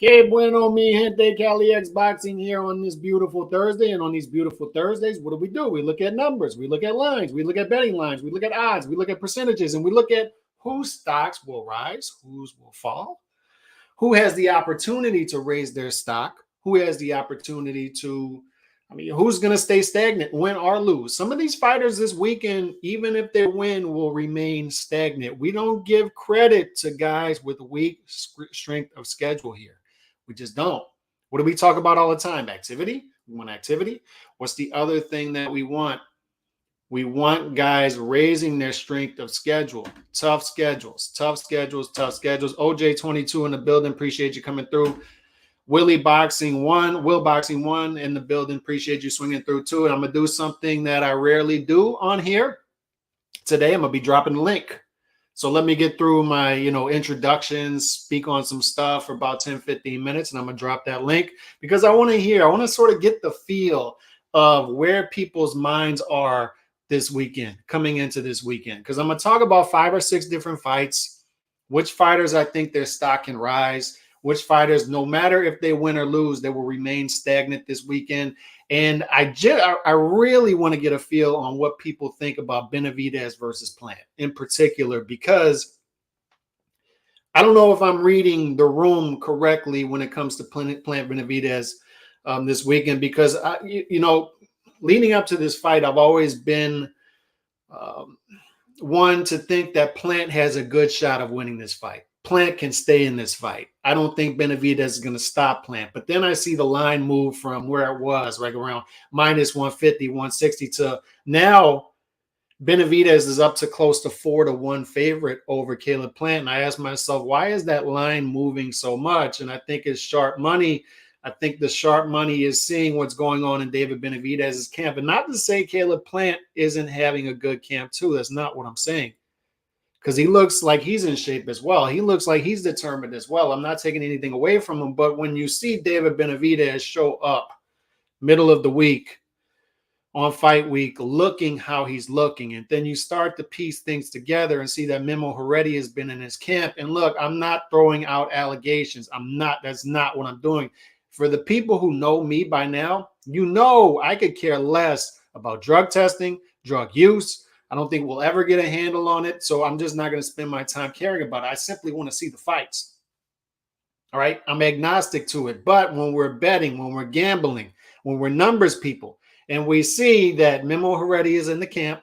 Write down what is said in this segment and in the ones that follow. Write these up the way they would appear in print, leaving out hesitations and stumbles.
Que bueno, mi gente, Cali X Boxing here on this beautiful Thursday. And on these beautiful Thursdays, what do? We look at numbers, we look at lines, we look at betting lines, we look at odds, we look at percentages, and we look at whose stocks will rise, whose will fall, who has the opportunity to raise their stock, who has the opportunity to, who's going to stay stagnant, win or lose. Some of these fighters this weekend, even if they win, will remain stagnant. We don't give credit to guys with weak strength of schedule here. We just don't. What do we talk about all the time? Activity. We want activity. What's the other thing that we want? We want guys raising their strength of schedule. Tough schedules. OJ22 in the building. Appreciate you coming through. Will Boxing 1 in the building. Appreciate you swinging through too. And I'm going to do something that I rarely do on here. Today, I'm going to be dropping the link. So let me get through my, introductions, speak on some stuff for about 10, 15 minutes, and I'm going to drop that link because I want to sort of get the feel of where people's minds are this weekend, coming into this weekend. Because I'm going to talk about 5 or 6 different fights, which fighters I think their stock can rise, which fighters, no matter if they win or lose, they will remain stagnant this weekend. And I really want to get a feel on what people think about Benavidez versus Plant in particular, because I don't know if I'm reading the room correctly when it comes to Plant Benavidez this weekend, because, leading up to this fight, I've always been one to think that Plant has a good shot of winning this fight. Plant can stay in this fight. I don't think Benavidez is going to stop Plant. But then I see the line move from where it was, right around minus 150, 160 to now Benavidez is up to close to 4-1 favorite over Caleb Plant. And I ask myself, why is that line moving so much? And I think it's sharp money. I think the sharp money is seeing what's going on in David Benavidez's camp. And not to say Caleb Plant isn't having a good camp too. That's not what I'm saying. Because he looks like he's in shape as well. He looks like he's determined as well. I'm not taking anything away from him. But when you see David Benavidez show up middle of the week on fight week, looking how he's looking, and then you start to piece things together and see that Memo Heredia has been in his camp. And look, I'm not throwing out allegations. That's not what I'm doing. For the people who know me by now, I could care less about drug testing, drug use. I don't think we'll ever get a handle on it. So I'm just not going to spend my time caring about it. I simply want to see the fights. All right. I'm agnostic to it. But when we're betting, when we're gambling, when we're numbers people, and we see that Memo Heredia is in the camp,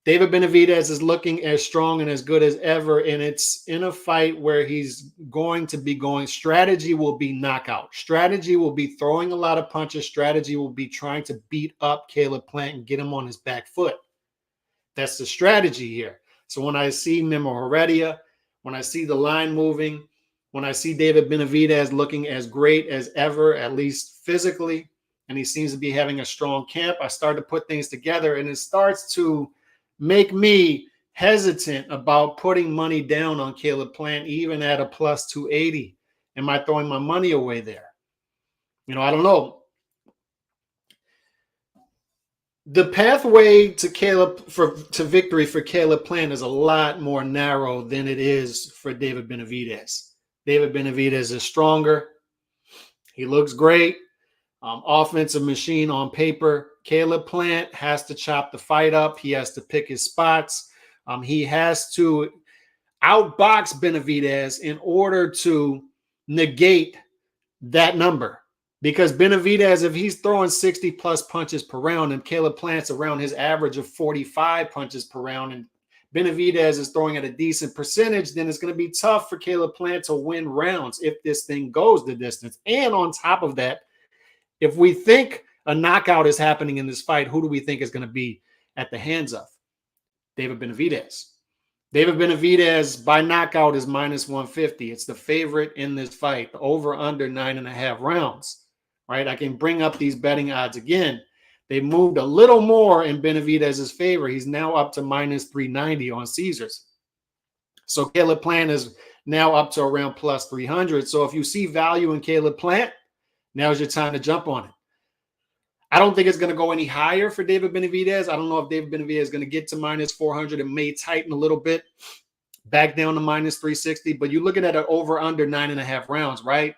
David Benavidez is looking as strong and as good as ever. And it's in a fight where he's going to be going. Strategy will be knockout. Strategy will be throwing a lot of punches. Strategy will be trying to beat up Caleb Plant and get him on his back foot. That's the strategy here. So when I see Memo Heredia, when I see the line moving, when I see David Benavidez looking as great as ever, at least physically, and he seems to be having a strong camp, I start to put things together, and it starts to make me hesitant about putting money down on Caleb Plant, even at a plus 280. Am I throwing my money away there? I don't know. The pathway to victory for Caleb Plant is a lot more narrow than it is for David Benavidez. David Benavidez is stronger. He looks great. Offensive machine on paper. Caleb Plant has to chop the fight up. He has to pick his spots. He has to outbox Benavidez in order to negate that number. Because Benavidez, if he's throwing 60-plus punches per round and Caleb Plant's around his average of 45 punches per round and Benavidez is throwing at a decent percentage, then it's going to be tough for Caleb Plant to win rounds if this thing goes the distance. And on top of that, if we think a knockout is happening in this fight, who do we think is going to be at the hands of? David Benavidez. David Benavidez by knockout is minus 150. It's the favorite in this fight, over under 9.5 rounds. Right? I can bring up these betting odds again. They moved a little more in Benavidez's favor. He's now up to minus 390 on Caesars. So Caleb Plant is now up to around plus 300. So if you see value in Caleb Plant, now's your time to jump on it. I don't think it's going to go any higher for David Benavidez. I don't know if David Benavidez is going to get to minus 400. It may tighten a little bit. back down to minus 360. But you're looking at an over under 9.5 rounds, right?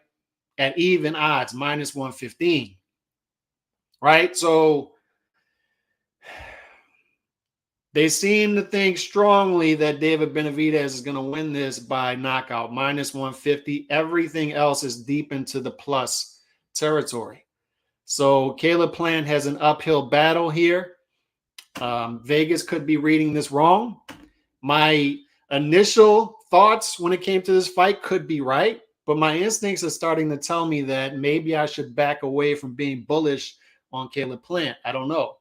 At even odds, minus 115, right? So they seem to think strongly that David Benavidez is going to win this by knockout, minus 150. Everything else is deep into the plus territory. So Caleb Plant has an uphill battle here. Vegas could be reading this wrong. My initial thoughts when it came to this fight could be right, but my instincts are starting to tell me that maybe I should back away from being bullish on Caleb Plant. I don't know.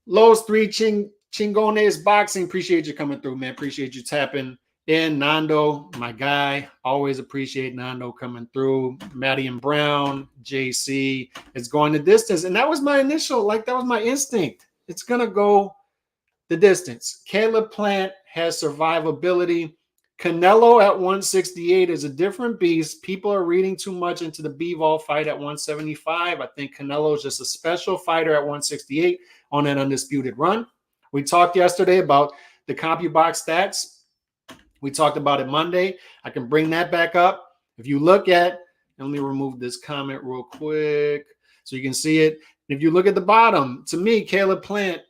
Lowe's 3 Chingones Boxing. Appreciate you coming through, man. Appreciate you tapping in. Nando, my guy. Always appreciate Nando coming through. Maddie and Brown, JC. It's going the distance. And that was my initial, that was my instinct. It's going to go the distance. Caleb Plant has survivability. Canelo at 168 is a different beast. People are reading too much into the Bivol fight at 175. I think Canelo is just a special fighter at 168 on an undisputed run. We talked yesterday about the CompuBox stats. We talked about it Monday. I can bring that back up. If you look at, let me remove this comment real quick so you can see it. If you look at the bottom, to me, Caleb Plant,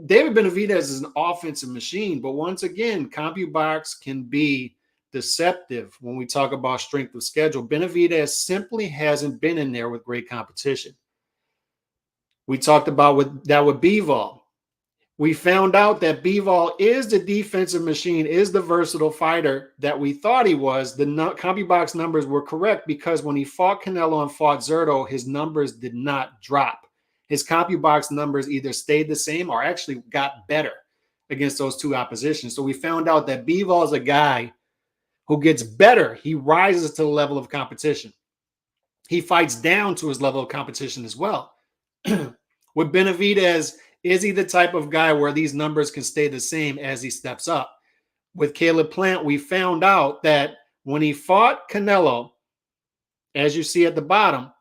David Benavidez is an offensive machine, but once again, CompuBox can be deceptive when we talk about strength of schedule. Benavidez simply hasn't been in there with great competition. We talked about that with Bivol. We found out that Bivol is the defensive machine, is the versatile fighter that we thought he was. The CompuBox numbers were correct because when he fought Canelo and fought Zurdo, his numbers did not drop. His CompuBox numbers either stayed the same or actually got better against those two oppositions. So we found out that Bivol is a guy who gets better. He rises to the level of competition. He fights down to his level of competition as well. With Benavidez, is he the type of guy where these numbers can stay the same as he steps up? With Caleb Plant, we found out that when he fought Canelo, as you see at the bottom,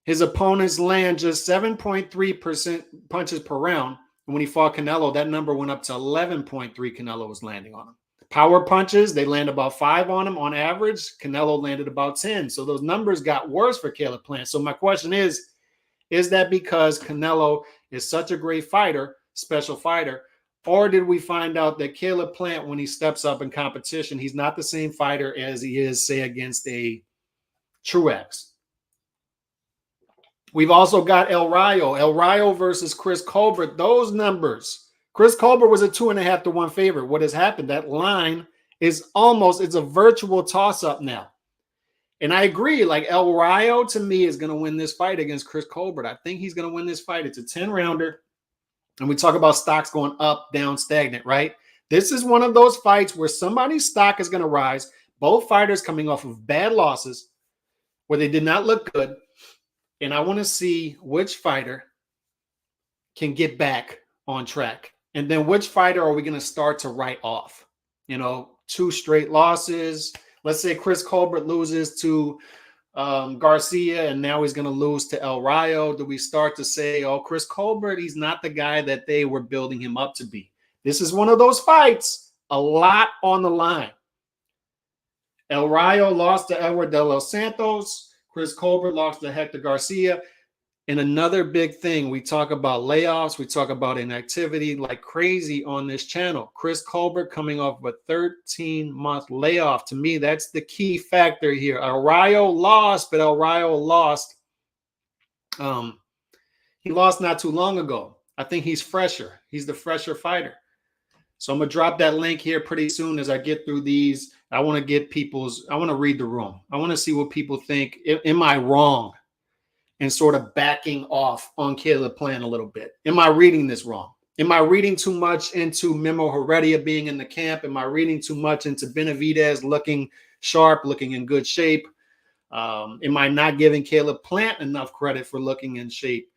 his opponents land just 7.3% punches per round. And when he fought Canelo, that number went up to 11.3 Canelo was landing on him. Power punches, they land about 5 on him on average. Canelo landed about 10. So those numbers got worse for Caleb Plant. So my question is that because Canelo is such a great fighter, special fighter, or did we find out that Caleb Plant, when he steps up in competition, he's not the same fighter as he is, say, against a Truex? We've also got El Rayo versus Chris Colbert. Those numbers. Chris Colbert was a 2.5 to 1 favorite. What has happened? That line is it's a virtual toss-up now. And I agree, El Rayo to me is going to win this fight against Chris Colbert. I think he's going to win this fight. It's a 10-rounder. And we talk about stocks going up, down, stagnant, right? This is one of those fights where somebody's stock is going to rise. Both fighters coming off of bad losses where they did not look good. And I want to see which fighter can get back on track. And then which fighter are we going to start to write off? 2 straight losses. Let's say Chris Colbert loses to Garcia, and now he's going to lose to El Rayo. Do we start to say, oh, Chris Colbert, he's not the guy that they were building him up to be? This is one of those fights, a lot on the line. El Rayo lost to Edward De Los Santos. Chris Colbert lost to Hector Garcia. And another big thing, we talk about layoffs, we talk about inactivity like crazy on this channel. Chris Colbert coming off of a 13-month layoff. To me, that's the key factor here. El Rayo lost, but El Rayo lost. He lost not too long ago. I think he's fresher. He's the fresher fighter. So I'm going to drop that link here pretty soon as I get through these. I want to read the room. I want to see what people think. Am I wrong? And sort of backing off on Caleb Plant a little bit. Am I reading this wrong? Am I reading too much into Memo Heredia being in the camp? Am I reading too much into Benavidez looking sharp, looking in good shape? Am I not giving Caleb Plant enough credit for looking in shape,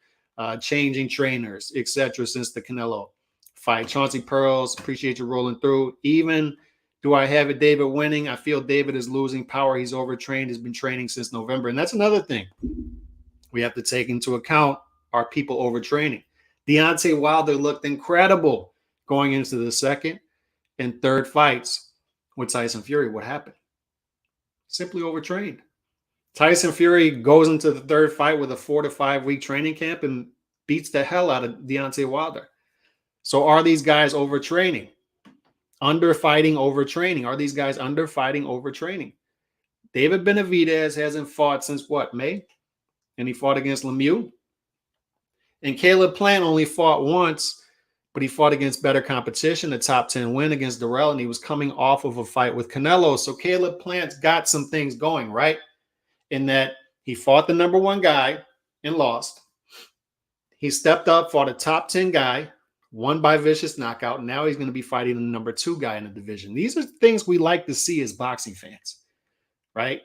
changing trainers, etc. since the Canelo fight? Chauncey Pearls, appreciate you rolling through. Even do I have it David winning? I feel David is losing power. He's overtrained. He's been training since November. And that's another thing we have to take into account. Are people overtraining? Deontay Wilder looked incredible going into the second. in third fights with Tyson Fury. What happened? Simply overtrained. Tyson Fury goes into the third fight with a 4 to 5 week training camp and beats the hell out of Deontay Wilder. So are these guys overtraining? Underfighting, overtraining. Are these guys underfighting, overtraining? David Benavidez hasn't fought since what, May? And he fought against Lemieux. And Caleb Plant only fought once, but he fought against better competition, a top 10 win against Durrell, and he was coming off of a fight with Canelo. So Caleb Plant's got some things going, right? In that he fought the number 1 guy and lost. He stepped up, fought a top 10 guy, won by vicious knockout, and now he's going to be fighting the number 2 guy in the division. These are things we like to see as boxing fans, right?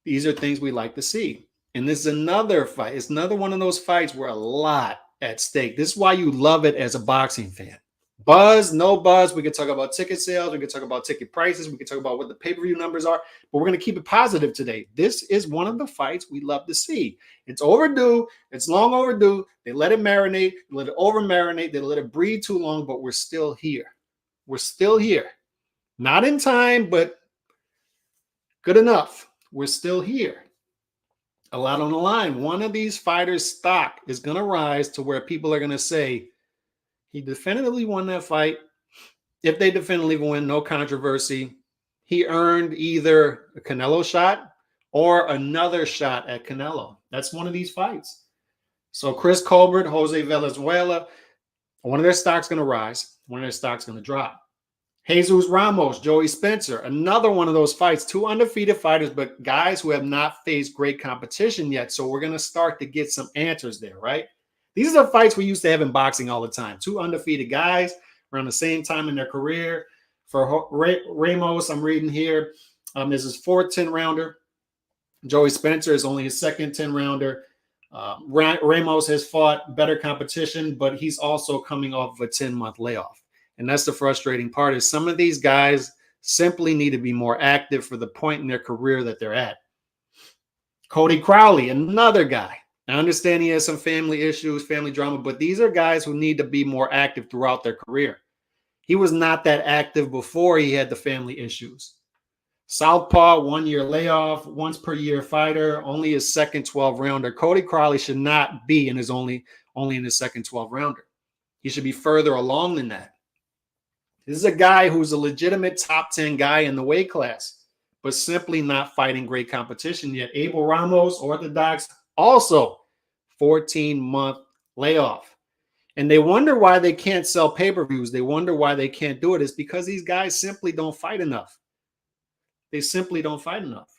These are things we like to see. And this is another fight. It's another one of those fights where a lot at stake. This is why you love it as a boxing fan. Buzz, no buzz. We can talk about ticket sales. We can talk about ticket prices. We can talk about what the pay-per-view numbers are. But we're going to keep it positive today. This is one of the fights we love to see. It's overdue. It's long overdue. They let it marinate. They let it over-marinate. They let it breathe too long, but we're still here. We're still here. Not in time, but good enough. We're still here. A lot on the line. One of these fighters' stock is going to rise to where people are going to say, he definitively won that fight. If they definitively win, no controversy. He earned either a Canelo shot or another shot at Canelo. That's one of these fights. So Chris Colbert, Jose Valenzuela, one of their stocks going to rise. One of their stocks going to drop. Jesus Ramos, Joey Spencer, another one of those fights. 2 undefeated fighters, but guys who have not faced great competition yet. So we're going to start to get some answers there, right? These are the fights we used to have in boxing all the time. 2 undefeated guys around the same time in their career. For Ramos, I'm reading here, this is 4th 10-rounder. Joey Spencer is only his 2nd 10-rounder. Ramos has fought better competition, but he's also coming off of a 10-month layoff. And that's the frustrating part, is some of these guys simply need to be more active for the point in their career that they're at. Cody Crowley, another guy. I understand he has some family issues, family drama, but these are guys who need to be more active throughout their career. He was not that active before he had the family issues. Southpaw, 1-year layoff, once per year fighter, only his 2nd 12-rounder. Cody Crowley should not be in his only in his 2nd 12-rounder. He should be further along than that. This is a guy who's a legitimate top 10 guy in the weight class, but simply not fighting great competition yet. Abel Ramos, Orthodox, also 14-month layoff. And they wonder why they can't sell pay-per-views. They wonder why they can't do it. It's because these guys simply don't fight enough. They simply don't fight enough.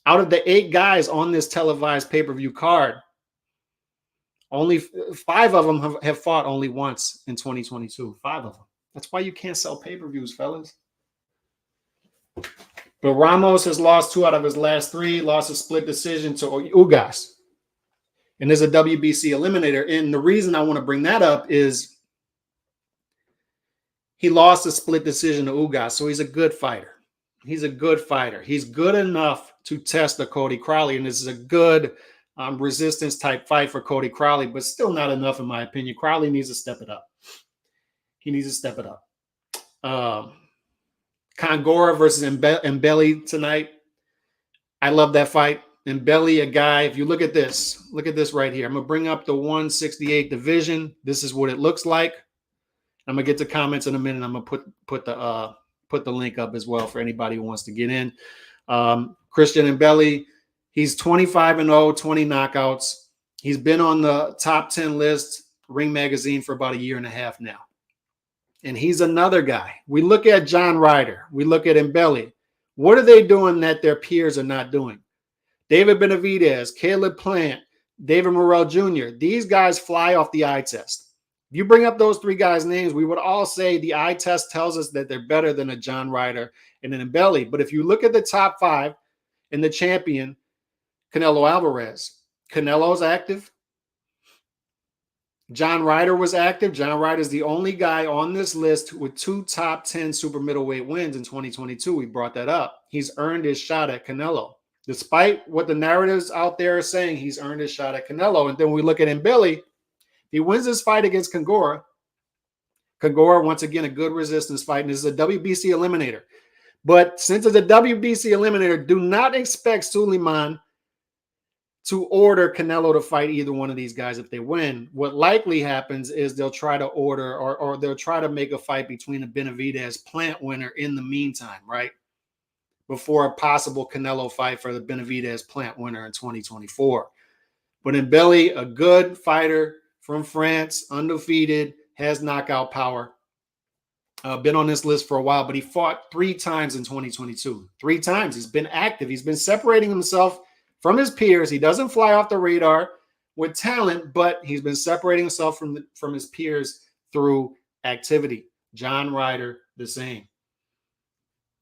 Out of the 8 guys on this televised pay-per-view card, only 5 of them have fought only once in 2022. 5 of them. That's why you can't sell pay-per-views, fellas. But Ramos has lost 2 out of his last 3, lost a split decision to Ugas. And there's a WBC eliminator. And the reason I want to bring that up is he lost a split decision to Ugas, so he's a good fighter. He's a good fighter. He's good enough to test the Cody Crowley, and this is a good resistance-type fight for Cody Crowley, but still not enough, in my opinion. Crowley needs to step it up. He needs to step it up. Congora versus Mbilli tonight. I love that fight. Mbilli, a guy, if you look at this right here. I'm going to bring up the 168 division. This is what it looks like. I'm going to get to comments in a minute. I'm going to put the link up as well for anybody who wants to get in. Christian Mbilli, he's 25-0, 20 knockouts. He's been on the top 10 list, Ring Magazine, for about a year and a half now. And he's another guy. We look at John Ryder. We look at Mbilli. What are they doing that their peers are not doing? David Benavidez, Caleb Plant, David Morrell Jr. These guys fly off the eye test. If you bring up those 3 guys' names, we would all say the eye test tells us that they're better than a John Ryder and an Mbilli. But if you look at the top 5 and the champion, Canelo Alvarez, Canelo's active. John Ryder was active. John Ryder is the only guy on this list with 2 top 10 super middleweight wins in 2022. We brought that up. He's earned his shot at Canelo. Despite what the narratives out there are saying, he's earned his shot at Canelo. And then we look at Mbilli. He wins this fight against Congora. Congora, once again, a good resistance fight, and this is a WBC eliminator. But since it's a WBC eliminator, do not expect Suleiman to order Canelo to fight either one of these guys if they win. What likely happens is they'll try to order or they'll try to make a fight between a Benavidez Plant winner in the meantime, right? Before a possible Canelo fight for the Benavidez Plant winner in 2024. But Mbilli, a good fighter from France, undefeated, has knockout power. Been on this list for a while, but he fought 3 times in 2022. 3 times. He's been active. He's been separating himself from his peers. He doesn't fly off the radar with talent, but he's been separating himself from his peers through activity. John Ryder, the same.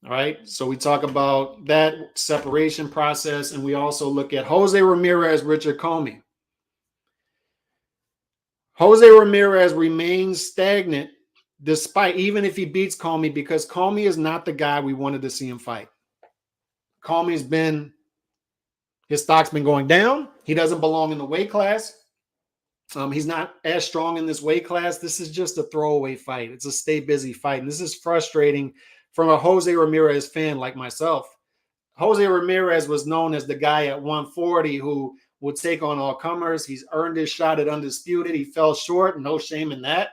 All right, so we talk about that separation process, and we also look at Jose Ramirez, Richard Commey. Jose Ramirez remains stagnant despite, even if he beats Commey, because Commey is not the guy we wanted to see him fight. Commey's been, his stock's been going down. He doesn't belong in the weight class. He's not as strong in this weight class. This is just a throwaway fight. It's a stay busy fight, and this is frustrating from a Jose Ramirez fan like myself. Jose Ramirez was known as the guy at 140 who would take on all comers. He's earned his shot at Undisputed. He fell short. No shame in that.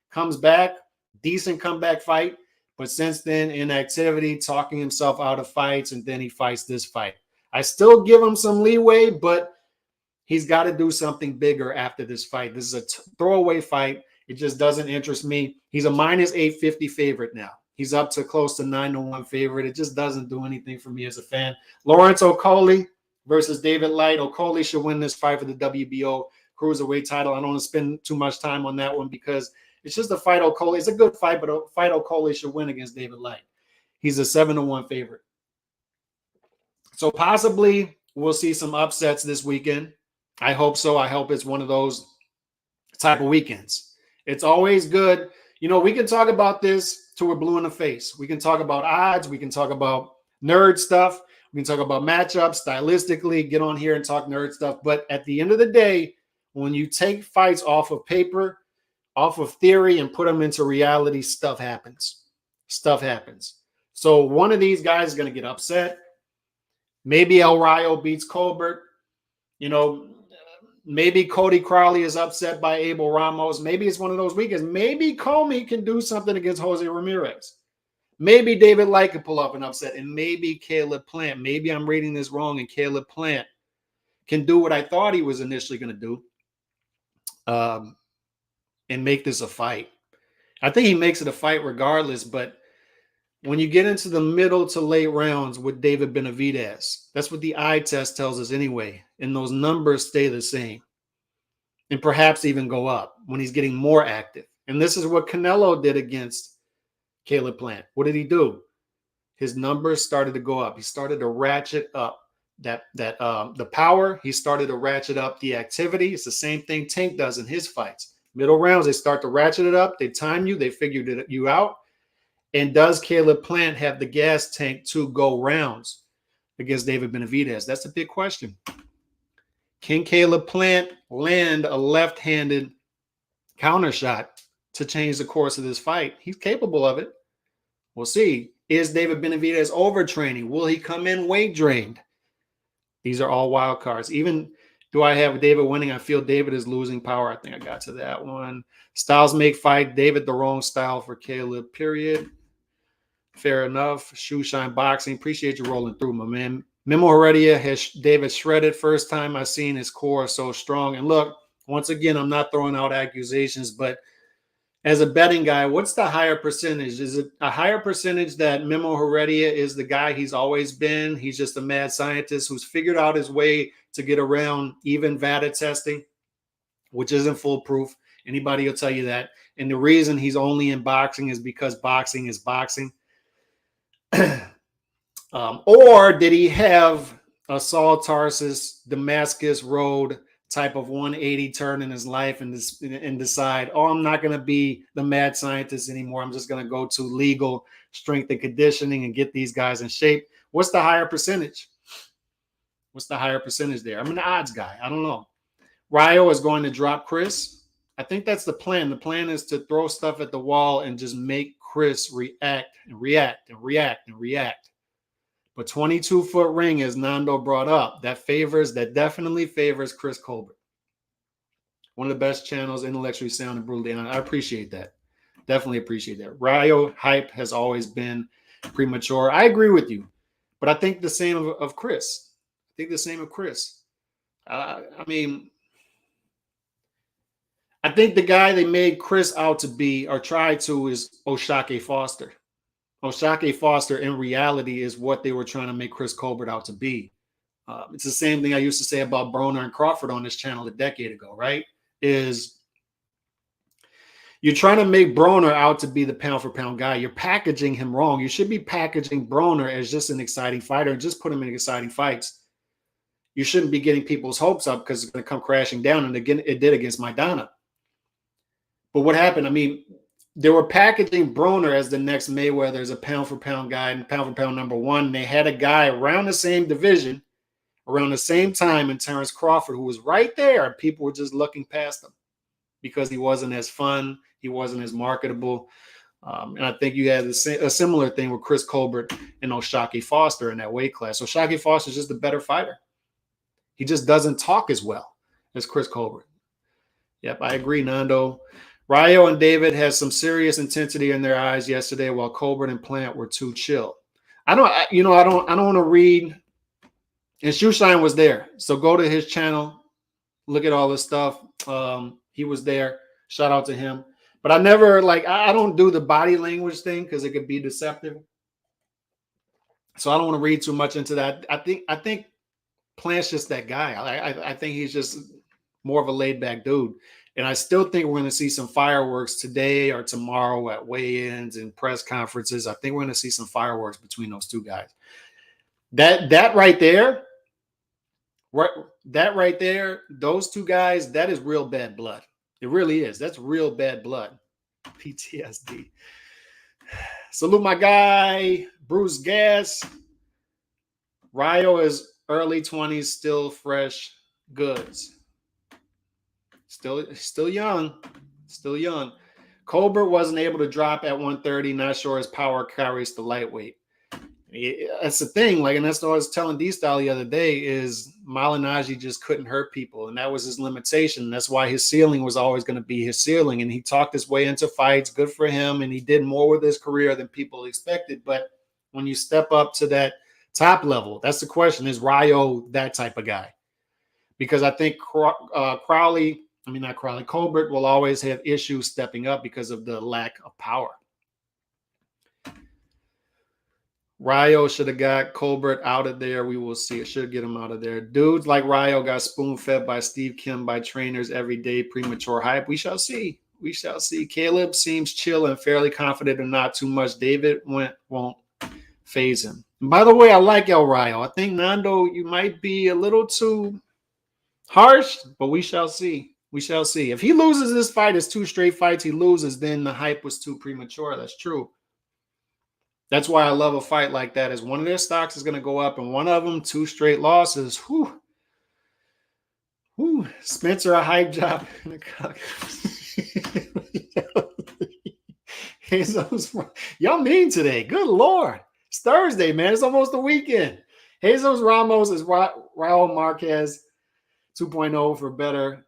Comes back. Decent comeback fight. But since then, inactivity, talking himself out of fights, and then he fights this fight. I still give him some leeway, but he's got to do something bigger after this fight. This is a throwaway fight. It just doesn't interest me. He's a minus 850 favorite now. He's up to close to 9-1 favorite. It just doesn't do anything for me as a fan. Lawrence Okolie versus David Light. Okolie should win this fight for the WBO cruiserweight title. I don't want to spend too much time on that one because it's just a fight Okolie. It's a good fight, but a fight Okolie should win against David Light. He's a 7-1 favorite. So possibly we'll see some upsets this weekend. I hope so. I hope it's one of those type of weekends. It's always good. You know, we can talk about this till we're blue in the face. We can talk about odds. We can talk about nerd stuff. We can talk about matchups stylistically, get on here and talk nerd stuff. But at the end of the day, when you take fights off of paper, off of theory, and put them into reality, stuff happens. Stuff happens. So one of these guys is going to get upset. Maybe El Rayo beats Colbert. You know, maybe Cody Crowley is upset by Abel Ramos. Maybe it's one of those weekends. Maybe Commey can do something against Jose Ramirez. Maybe David Light can pull up an upset. And maybe Caleb Plant. Maybe I'm reading this wrong, and Caleb Plant can do what I thought he was initially going to do and make this a fight. I think he makes it a fight regardless, but when you get into the middle to late rounds with David Benavidez, that's what the eye test tells us anyway. And those numbers stay the same and perhaps even go up when he's getting more active. And this is what Canelo did against Caleb Plant. What did he do? His numbers started to go up. He started to ratchet up the power. He started to ratchet up the activity. It's the same thing Tank does in his fights. Middle rounds, they start to ratchet it up. They time you. They figured you out. And does Caleb Plant have the gas tank to go rounds against David Benavidez? That's a big question. Can Caleb Plant land a left-handed counter shot to change the course of this fight? He's capable of it. We'll see. Is David Benavidez overtraining? Will he come in weight drained? These are all wild cards. Even do I have David winning? I feel David is losing power. I think I got to that one. Styles make fight. David the wrong style for Caleb, period. Fair enough. Shoe shine boxing. Appreciate you rolling through, my man. Memo Heredia has David shredded. First time I've seen his core so strong. And look, once again, I'm not throwing out accusations, but as a betting guy, what's the higher percentage? Is it a higher percentage that Memo Heredia is the guy he's always been? He's just a mad scientist who's figured out his way to get around even VADA testing, which isn't foolproof. Anybody will tell you that. And the reason he's only in boxing is because boxing is boxing. Or did he have a Saul Tarsus, Damascus Road type of 180 turn in his life and decide, oh, I'm not going to be the mad scientist anymore. I'm just going to go to legal strength and conditioning and get these guys in shape. What's the higher percentage? What's the higher percentage there? I'm an odds guy. I don't know. Rayo is going to drop Chris. I think that's the plan. The plan is to throw stuff at the wall and just make Chris react and react and react and react. But 22-foot ring, as Nando brought up, that definitely favors Chris Colbert. One of the best channels, intellectually sound and brutally. And I appreciate that. Definitely appreciate that. Rayo hype has always been premature. I agree with you. But I think the same of Chris. I think the same of Chris. I mean, I think the guy they made Chris out to be or tried to is O'Shake Foster. O'Shake Foster in reality is what they were trying to make Chris Colbert out to be. It's the same thing I used to say about Broner and Crawford on this channel a decade ago, right? Is you're trying to make Broner out to be the pound for pound guy. You're packaging him wrong. You should be packaging Broner as just an exciting fighter and just put him in exciting fights. You shouldn't be getting people's hopes up because it's going to come crashing down. And again, it did against Maidana. But what happened? I mean, they were packaging Broner as the next Mayweather as a pound for pound guy and pound for pound number one. And they had a guy around the same division, around the same time in Terrence Crawford, who was right there. And people were just looking past him because he wasn't as fun. He wasn't as marketable. And I think you had a similar thing with Chris Colbert and O'Shake Foster in that weight class. O'Shake Foster is just a better fighter. He just doesn't talk as well as Chris Colbert. Yep, I agree, Nando. Rayo and David had some serious intensity in their eyes yesterday, while Colbert and Plant were too chill. I don't want to read. And Shoeshine was there, so go to his channel, look at all this stuff. He was there. Shout out to him. But I never I don't do the body language thing because it could be deceptive. So I don't want to read too much into that. I think Plant's just that guy. I think he's just more of a laid back dude. And I still think we're going to see some fireworks today or tomorrow at weigh-ins and press conferences. I think we're going to see some fireworks between those two guys. That right there, those two guys, that is real bad blood. It really is. That's real bad blood. PTSD. Salute my guy, Bruce Gass. Rayo is early 20s, still fresh goods. Still young. Colbert wasn't able to drop at 130. Not sure his power carries the lightweight. That's the thing. And that's what I was telling D-Style the other day is Malignaggi just couldn't hurt people. And that was his limitation. That's why his ceiling was always going to be his ceiling. And he talked his way into fights. Good for him. And he did more with his career than people expected. But when you step up to that top level, that's the question. Is Rayo that type of guy? Because I think Colbert will always have issues stepping up because of the lack of power. Rayo should have got Colbert out of there. We will see. It should get him out of there. Dudes like Rayo got spoon-fed by Steve Kim by trainers every day. Premature hype. We shall see. Caleb seems chill and fairly confident and not too much. David won't phase him. And by the way, I like El Rayo. I think, Nando, you might be a little too harsh, but we shall see. If he loses this fight, it's 2 straight fights he loses, then the hype was too premature. That's true. That's why I love a fight like that, is one of their stocks is going to go up, and one of them, 2 straight losses. Spencer, a hype job. Y'all mean today. Good Lord. It's Thursday, man. It's almost the weekend. Jesus Ramos is Raul Marquez 2.0 for better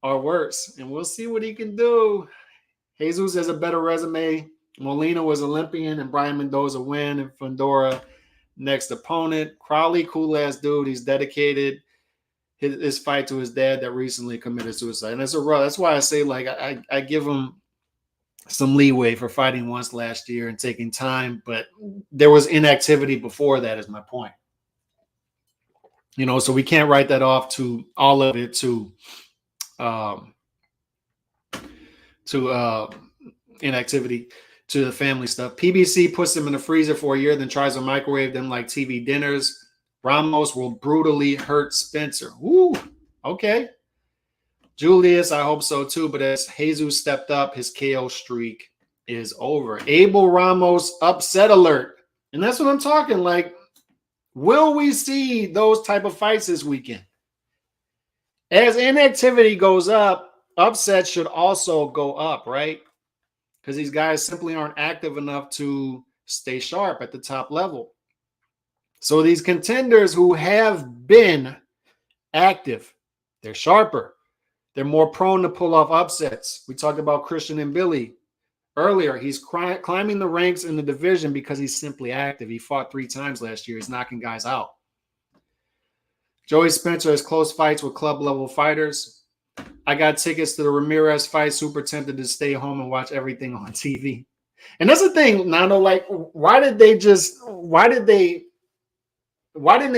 or worse. And we'll see what he can do. Jesus has a better resume. Molina was Olympian and Brian Mendoza win, and Fundora next opponent. Crowley, cool ass dude. He's dedicated his fight to his dad that recently committed suicide. And that's why I say, I give him some leeway for fighting once last year and taking time, but there was inactivity before that, is my point. So we can't write that off to all of it to inactivity, to the family stuff. PBC puts them in the freezer for a year, then tries to microwave them like TV dinners. Ramos will brutally hurt Spencer. Ooh, okay. Julius, I hope so too, but as Jesus stepped up, his KO streak is over. Abel Ramos upset alert. And that's what I'm talking. Will we see those type of fights this weekend? As inactivity goes up, upsets should also go up, right? Because these guys simply aren't active enough to stay sharp at the top level. So these contenders who have been active, they're sharper. They're more prone to pull off upsets. We talked about Christian Mbilli earlier. He's climbing the ranks in the division because he's simply active. He fought 3 times last year. He's knocking guys out. Joey Spencer has close fights with club-level fighters. I got tickets to the Ramirez fight. Super tempted to stay home and watch everything on TV. And that's the thing, Nando. Like, why didn't they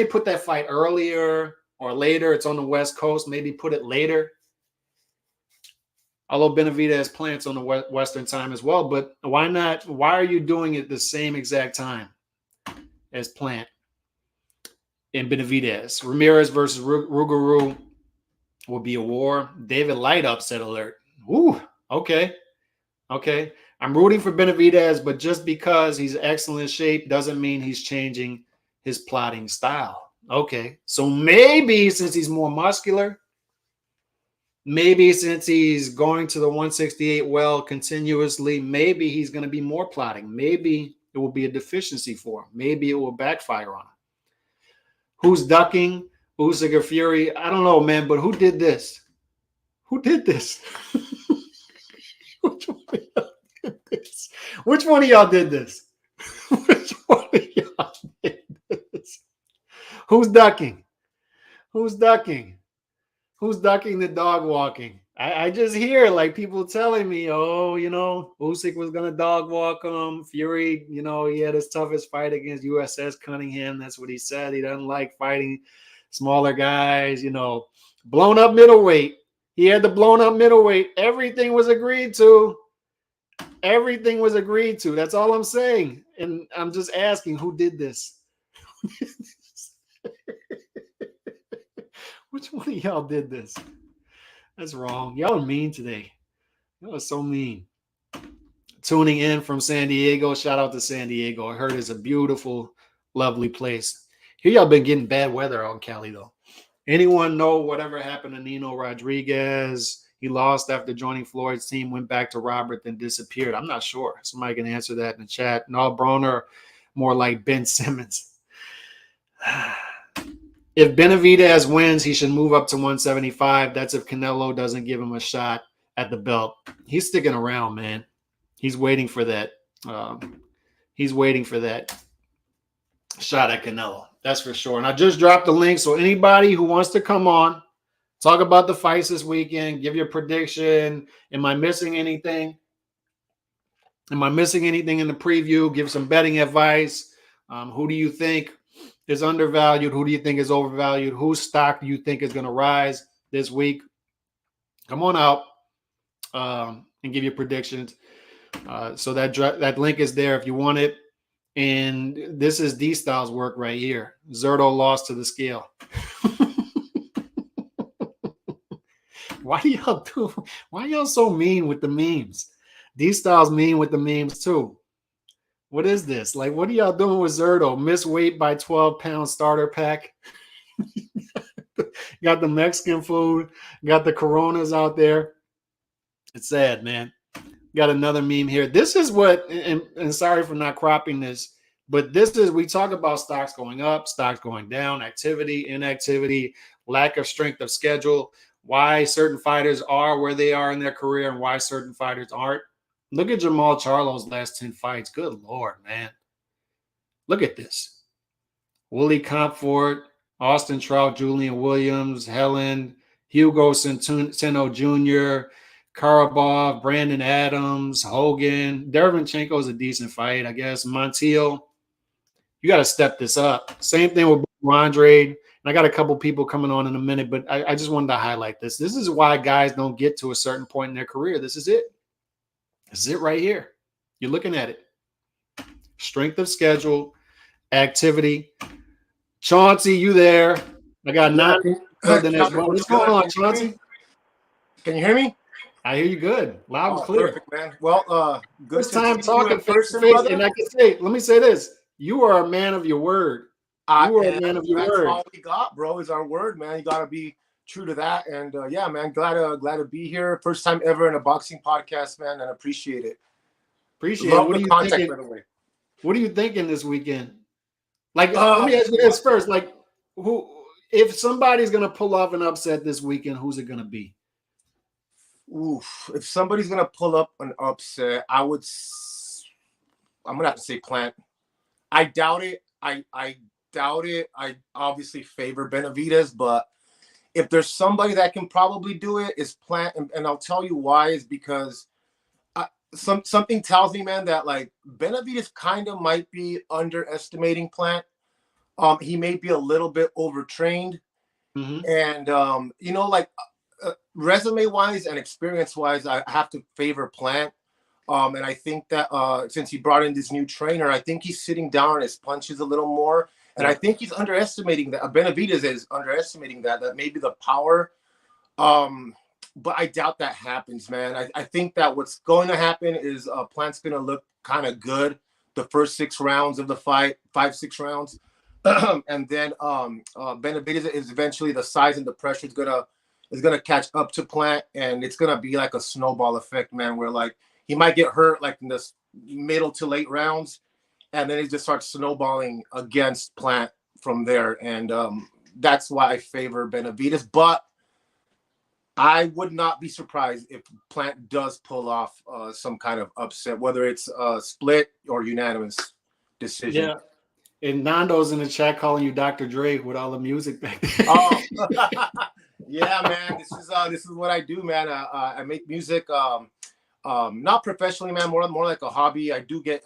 put that fight earlier or later? It's on the West Coast. Maybe put it later. Although Benavidez plants on the Western time as well, but why not? Why are you doing it the same exact time as Plant and Benavidez? Ramirez versus Rougarou will be a war. David Light upset alert. Ooh, okay. I'm rooting for Benavidez, but just because he's excellent shape doesn't mean he's changing his plotting style. Okay, so maybe since he's more muscular, maybe since he's going to the 168 well continuously, maybe he's going to be more plotting. Maybe it will be a deficiency for him. Maybe it will backfire on him. Who's ducking? Usyk or Fury? I don't know, man, but who did this? Who did this? Which one of y'all did this? Which one of y'all did this? Who's ducking? Who's ducking? Who's ducking the dog walking? I just hear like people telling me, oh, Usyk was going to dog walk him. Fury, he had his toughest fight against USS Cunningham. That's what he said. He doesn't like fighting smaller guys, blown up middleweight. He had the blown up middleweight. Everything was agreed to. Everything was agreed to. That's all I'm saying. And I'm just asking, who did this? Which one of y'all did this? That's wrong. Y'all are mean today. Y'all are so mean. Tuning in from San Diego. Shout out to San Diego. I heard it's a beautiful, lovely place. Here y'all been getting bad weather out in Cali, though. Anyone know whatever happened to Nino Rodriguez? He lost after joining Floyd's team, went back to Robert, then disappeared. I'm not sure. Somebody can answer that in the chat. No, Broner, more like Ben Simmons. If Benavidez wins, he should move up to 175. That's if Canelo doesn't give him a shot at the belt. He's sticking around, man. He's waiting for that. He's waiting for that shot at Canelo. That's for sure. And I just dropped the link. So anybody who wants to come on, talk about the fights this weekend, give your prediction. Am I missing anything? Am I missing anything in the preview? Give some betting advice. Who do you think is undervalued? Who do you think is overvalued? Whose stock do you think is going to rise this week? Come on out and give your predictions. So that link is there if you want it. And this is D-Style's work right here. Zerto lost to the scale. Why are y'all so mean with the memes? D-Style's mean with the memes too. What is this? Like, what are y'all doing with Zerto? Miss weight by 12-pound starter pack. Got the Mexican food. Got the Coronas out there. It's sad, man. Got another meme here. This is what, and sorry for not cropping this, but this is, we talk about stocks going up, stocks going down, activity, inactivity, lack of strength of schedule, why certain fighters are where they are in their career and why certain fighters aren't. Look at Jamal Charlo's last 10 fights. Good Lord, man. Look at this. Willie Comfort, Austin Trout, Julian Williams, Helen, Hugo Centeno Jr., Karabov, Brandon Adams, Hogan. Derevyanchenko is a decent fight, I guess. Montiel, you got to step this up. Same thing with Andrade. And I got a couple people coming on in a minute, but I just wanted to highlight this. This is why guys don't get to a certain point in their career. This is it. This is it right here. You're looking at it. Strength of schedule, activity. Chauncey, you there? I got 9. What's going on, Chauncey? Can you hear me? I hear you good. Loud and clear. Perfect, man. Well, good time talking face to face. And I can say, let me say this. You are a man of your word. You are a man of your word. That's all we got, bro, is our word, man. You got to be true to that. And yeah, man, glad to be here. First time ever in a boxing podcast, man, and appreciate it. Appreciate it. Love What the are you contact, thinking? by the way. What are you thinking this weekend? Like, let Uh, me ask you this first. Like, who, if somebody's gonna pull off an upset this weekend, who's it gonna be? Oof. If somebody's gonna pull up an upset, I'm gonna have to say Plant. I doubt it. I doubt it. I obviously favor Benavidez, but if there's somebody that can probably do it, is Plant, and I'll tell you why. Is because something tells me, man, that like Benavidez kind of might be underestimating Plant. He may be a little bit overtrained, and like resume wise and experience wise, I have to favor Plant. And I think that since he brought in this new trainer, I think he's sitting down on his punches a little more. And I think he's underestimating that. Benavidez is underestimating that maybe the power. But I doubt that happens, man. I think that what's going to happen is Plant's going to look kind of good the first 6 rounds of the fight, 5-6 rounds. And then Benavidez is eventually the size and the pressure is gonna catch up to Plant, and it's gonna be like a snowball effect, man, where like he might get hurt like in the middle to late rounds, and then he just starts snowballing against Plant from there. And that's why I favor Benavidez. But I would not be surprised if Plant does pull off some kind of upset, whether it's split or unanimous decision. Yeah. And Nando's in the chat calling you Dr. Dre with all the music back there. Oh, yeah, man. This is what I do, man. I make music. Not professionally, man. More like a hobby. I do get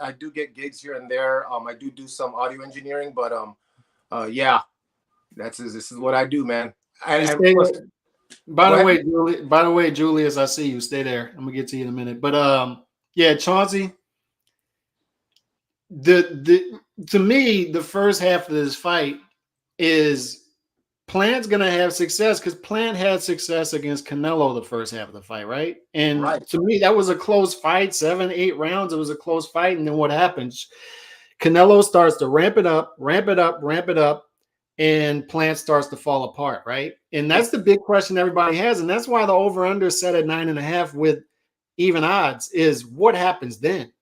gigs here and there. I do some audio engineering, but yeah, this is what I do, man. By the way, Julius, I see you. Stay there. I'm gonna get to you in a minute. But yeah, Chauncey. To me, the first half of this fight is Plant's gonna have success because Plant had success against Canelo the first half of the fight, right? And to me, that was a close fight, 7-8 rounds. It was a close fight, and then what happens? Canelo starts to ramp it up, and Plant starts to fall apart, right? And that's the big question everybody has, and that's why the over/under set at 9.5 with even odds is what happens then.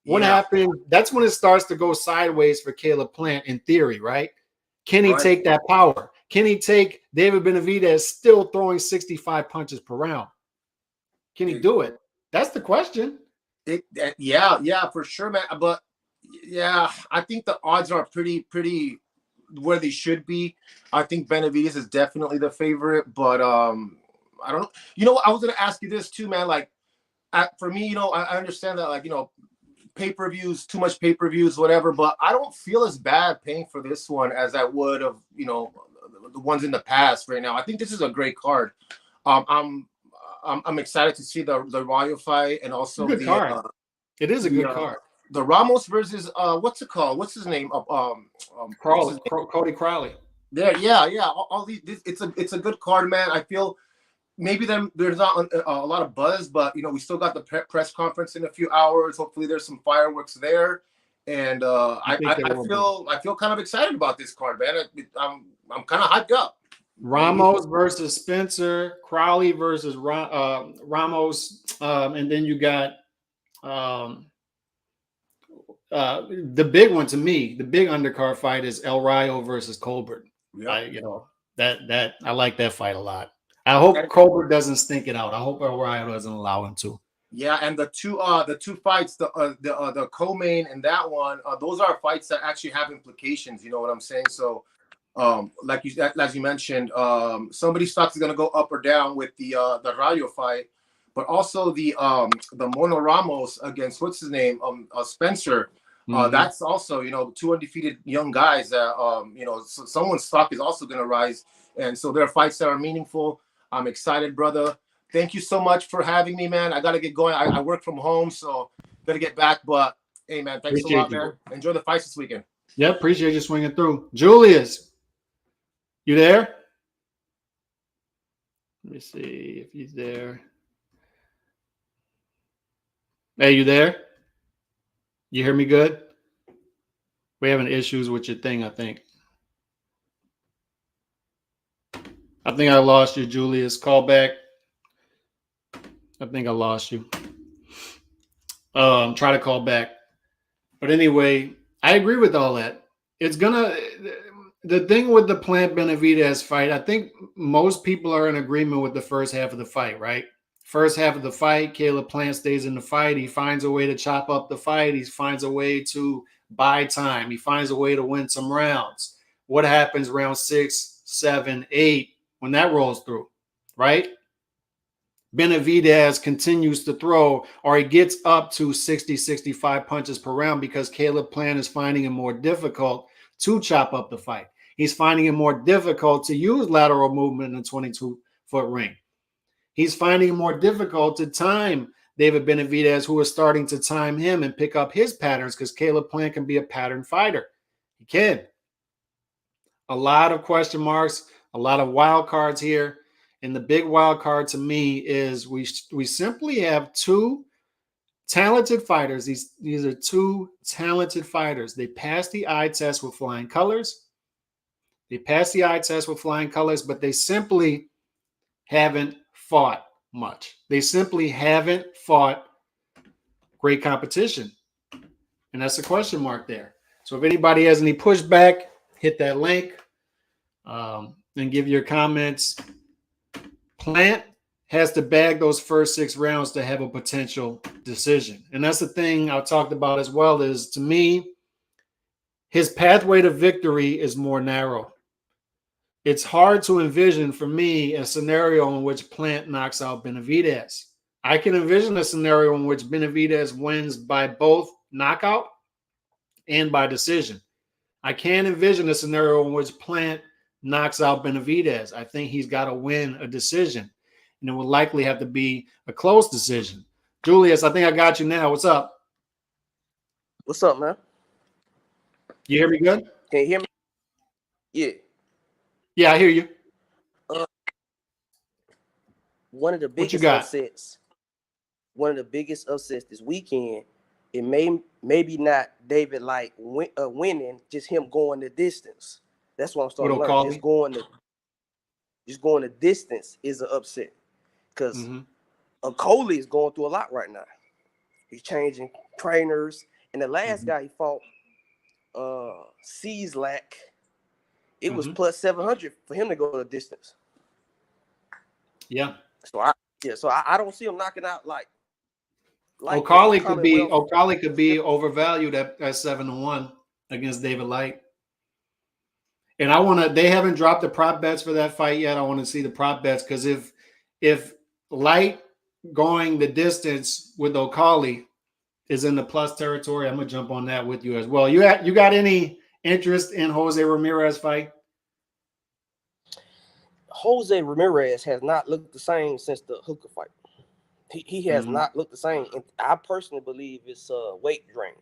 What happened? That's when it starts to go sideways for Caleb Plant in theory, right? Can he take that power? Can he take David Benavidez still throwing 65 punches per round? Can he do it? That's the question. Yeah, for sure, man. But yeah, I think the odds are pretty where they should be. I think Benavidez is definitely the favorite, but I don't know. You know what? I was gonna ask you this too, man. Like, for me, I understand that, like, pay-per-views, too much pay-per-views, whatever, but I don't feel as bad paying for this one as I would of, the ones in the past right now. I think this is a great card. I'm excited to see the Rayo fight, and also good card. It is a good card. The Ramos versus what's it called? What's his name? Cody Crowley. Yeah. All these, it's a good card, man. I feel maybe there's not a lot of buzz, but we still got the press conference in a few hours. Hopefully, there's some fireworks there, and I feel kind of excited about this card, man. I'm kind of hyped up. Ramos versus Spencer, Crowley versus Ramos, and then you got the big one to me. The big undercard fight is El Rayo versus Colbert. Yep. I like that fight a lot. I hope Colbert doesn't stink it out. I hope El Rayo doesn't allow him to. Yeah, and the two fights, the co-main and that one, those are fights that actually have implications. You know what I'm saying? So, as you mentioned, somebody's stock is gonna go up or down with the Rayo fight, but also the Mono Ramos against what's his name, Spencer. That's also, two undefeated young guys that so someone's stock is also gonna rise, and so there are fights that are meaningful. I'm excited, brother. Thank you so much for having me, man. I got to get going. I work from home, so got to get back. But, hey, man, thanks a lot, man. Enjoy the fights this weekend. Yeah, appreciate you swinging through. Julius, you there? Let me see if he's there. Hey, you there? You hear me good? We're having issues with your thing, I think. I think I lost you, Julius. Call back. I think I lost you. Try to call back. But anyway, I agree with all that. It's gonna the thing with the Plant Benavidez fight. I think most people are in agreement with the first half of the fight, right? First half of the fight, Caleb Plant stays in the fight. He finds a way to chop up the fight. He finds a way to buy time. He finds a way to win some rounds. What happens round 6, 7, 8 when that rolls through, right? Benavidez continues to throw, or he gets up to 60, 65 punches per round because Caleb Plant is finding it more difficult to chop up the fight. He's finding it more difficult to use lateral movement in a 22-foot ring. He's finding it more difficult to time David Benavidez, who is starting to time him and pick up his patterns because Caleb Plant can be a pattern fighter. He can. A lot of question marks, a lot of wild cards here. And the big wild card to me is we simply have two talented fighters. These are two talented fighters. They passed the eye test with flying colors. They passed the eye test with flying colors, but they simply haven't fought much. They simply haven't fought great competition. And that's a question mark there. So if anybody has any pushback, hit that link and give your comments. Plant has to bag those first 6 rounds to have a potential decision. And that's the thing I talked about as well is, to me, his pathway to victory is more narrow. It's hard to envision, for me, a scenario in which Plant knocks out Benavidez. I can envision a scenario in which Benavidez wins by both knockout and by decision. I can't envision a scenario in which Plant knocks out Benavidez. I think he's got to win a decision, and it will likely have to be a close decision. Julius, I think I got you now. What's up? What's up, man? You hear me good? Can you hear me? Yeah. Yeah, I hear you. One of the What you biggest got? upsets. One of the biggest upsets this weekend. It maybe not David like winning, just him going the distance. That's what I'm starting to learn. Just going the distance is an upset because Coley is going through a lot right now. He's changing trainers, and the last guy he fought, Cieslak, it was plus 700 for him to go the distance. Yeah. So I don't see him knocking out like O'Calley could be overvalued at 7-1 against David Light. And they haven't dropped the prop bets for that fight yet. I want to see the prop bets, because if Light going the distance with O'Calley is in the plus territory, I'm gonna jump on that with you as well. You got any interest in Jose Ramirez fight? Jose Ramirez has not looked the same since the Hooker fight. He has not looked the same. And I personally believe it's weight drain.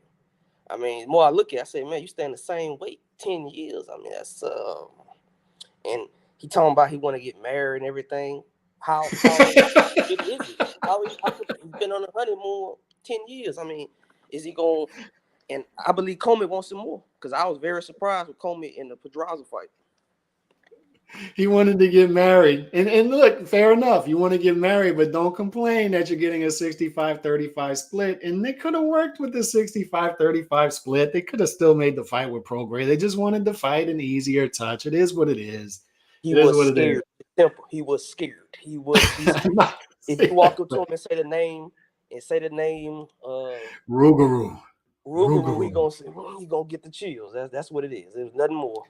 I mean, the more I look at it, I say, man, you stay in the same weight 10 years. I mean, that's and he talking about he want to get married and everything. How is it? He's been on the honeymoon 10 years. I mean, is he going? And I believe Commey wants him more, because I was very surprised with Commey in the Pedraza fight. He wanted to get married. And look, fair enough. You want to get married, but don't complain that you're getting a 65-35 split. And they could have worked with the 65-35 split. They could have still made the fight with Prograis. They just wanted to fight an easier touch. It is what it is. He was scared. Simple. He was scared. He was. If you walk up to him and say the name, Rougarou, he gonna get the chills. That's what it is. There's nothing more.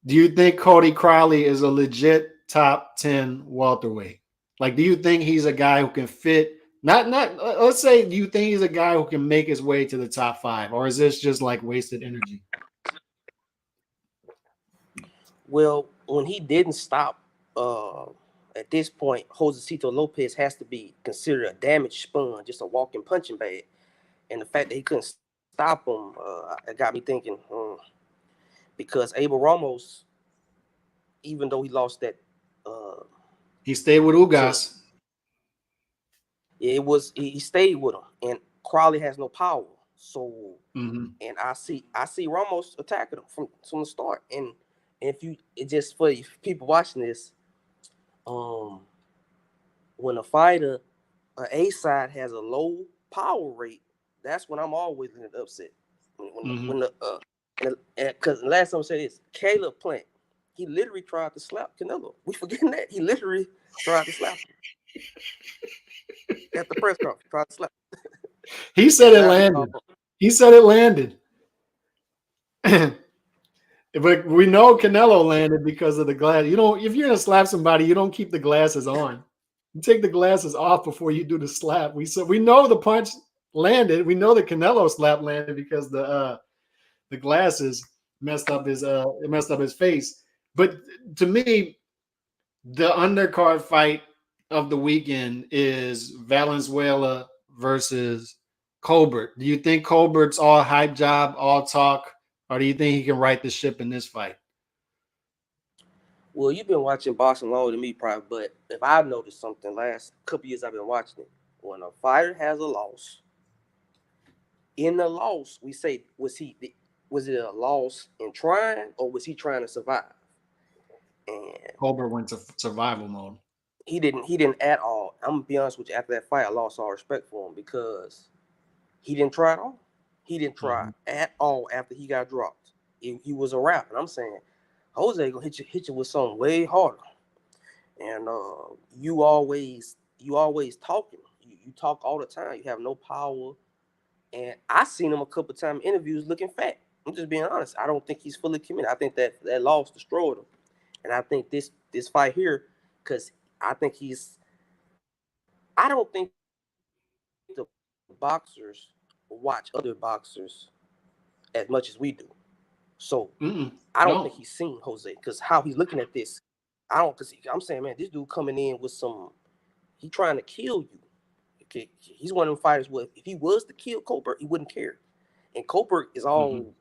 Do you think Cody Crowley is a legit top 10 welterweight? Like, do you think he's a guy who can fit? Let's say, do you think he's a guy who can make his way to the top 5, or is this just like wasted energy? Well, when he didn't stop, at this point, Josecito Lopez has to be considered a damaged sponge, just a walking punching bag. And the fact that he couldn't stop him, it got me thinking. Because Abel Ramos, even though he lost that, he stayed with Ugas. He stayed with him, and Crowley has no power. So, and I see Ramos attacking him from the start. And if just for people watching this, when a fighter, A side has a low power rate, that's when I'm always in the upset. When because last time I said this, Caleb Plant, he literally tried to slap Canelo. We forgetting that he literally tried to slap him at the press conference. Tried to slap him. He said it landed. He said it landed. But we know Canelo landed because of the glass. You don't, if you're gonna slap somebody, you don't keep the glasses on. You take the glasses off before you do the slap. We know the punch landed. We know the Canelo slap landed because the glasses messed up his face. But to me, the undercard fight of the weekend is Valenzuela versus Colbert. Do you think Colbert's all hype job, all talk, or do you think he can right the ship in this fight? Well, you've been watching boxing longer than me, probably, but if I've noticed something last couple years I've been watching it, when a fighter has a loss, in the loss, we say, was it a loss in trying, or was he trying to survive? And Colbert went to survival mode. He didn't at all. I'm gonna be honest with you. After that fight, I lost all respect for him because he didn't try at all. He didn't try at all after he got dropped. He was a wrap, and I'm saying, Jose gonna hit you with something way harder. And you always talking. You talk all the time. You have no power. And I seen him a couple times in interviews looking fat. I'm just being honest. I don't think he's fully committed. I think that loss destroyed him. And I think this fight here, because I don't think the boxers watch other boxers as much as we do. So I don't think he's seen Jose, because how he's looking at this, because I'm saying, man, this dude coming in with he trying to kill you. Okay, he's one of them fighters where if he was to kill Colbert, he wouldn't care. And Colbert is all,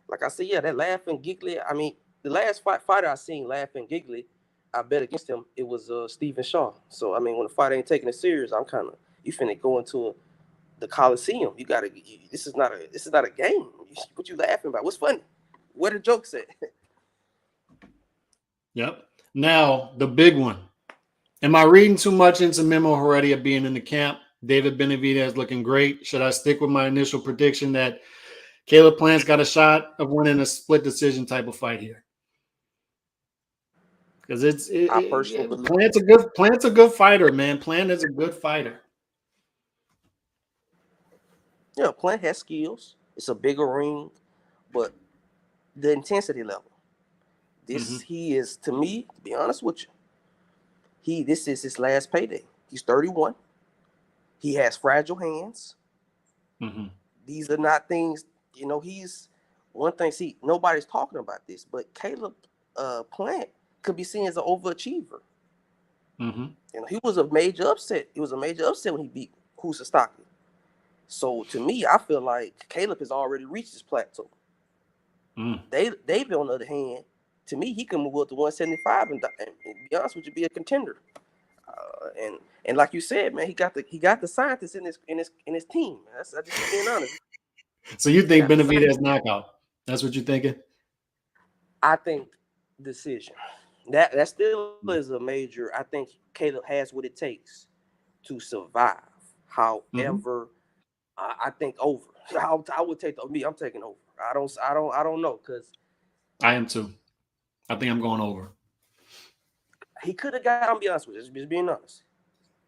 like I said, yeah, that laughing giggly. I mean, the last fighter I seen laughing giggly, I bet against him, it was Stephen Shaw. So I mean, when the fight ain't taking it serious, I'm kind of, you finna go into the Coliseum. You gotta. This is not a game. What you laughing about? What's funny? What the joke said. Yep. Now the big one. Am I reading too much into Memo Heredia being in the camp? David Benavidez looking great. Should I stick with my initial prediction that Caleb Plant's got a shot of winning a split decision type of fight here? Because Plant's a good fighter, man. Plant is a good fighter. Yeah, Plant has skills. It's a bigger ring, but the intensity level. He is, to me, to be honest with you, this is his last payday. He's 31. He has fragile hands. These are not things, he's one thing. See, nobody's talking about this, but Caleb Plant could be seen as an overachiever. He was a major upset. It was a major upset when he beat Kusastaki. So to me, I feel like Caleb has already reached his plateau. David, on the other hand, to me, he can move up to 175 and be honest with you, be a contender. And like you said, man, he got the scientists in his team. I just being honest. So you think Benavidez knockout? That's what you're thinking? I think decision. That still is a major. I think Caleb has what it takes to survive. However, I think over. I would take me. I'm taking over. I don't know, because I am too. I think I'm going over. He could have got. I'll be honest with you. Just being honest.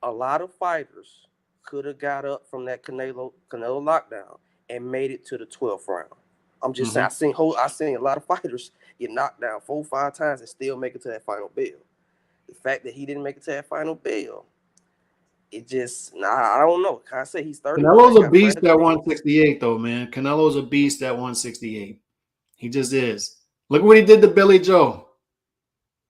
A lot of fighters could have got up from that Canelo lockdown and made it to the 12th round. I'm just saying. I seen a lot of fighters get knocked down 4 or 5 times and still make it to that final bell. The fact that he didn't make it to that final bell, it just, I don't know. Can I say he's 30? Canelo's a beast at 168, though, man. Canelo's a beast at 168. He just is. Look what he did to Billy Joe.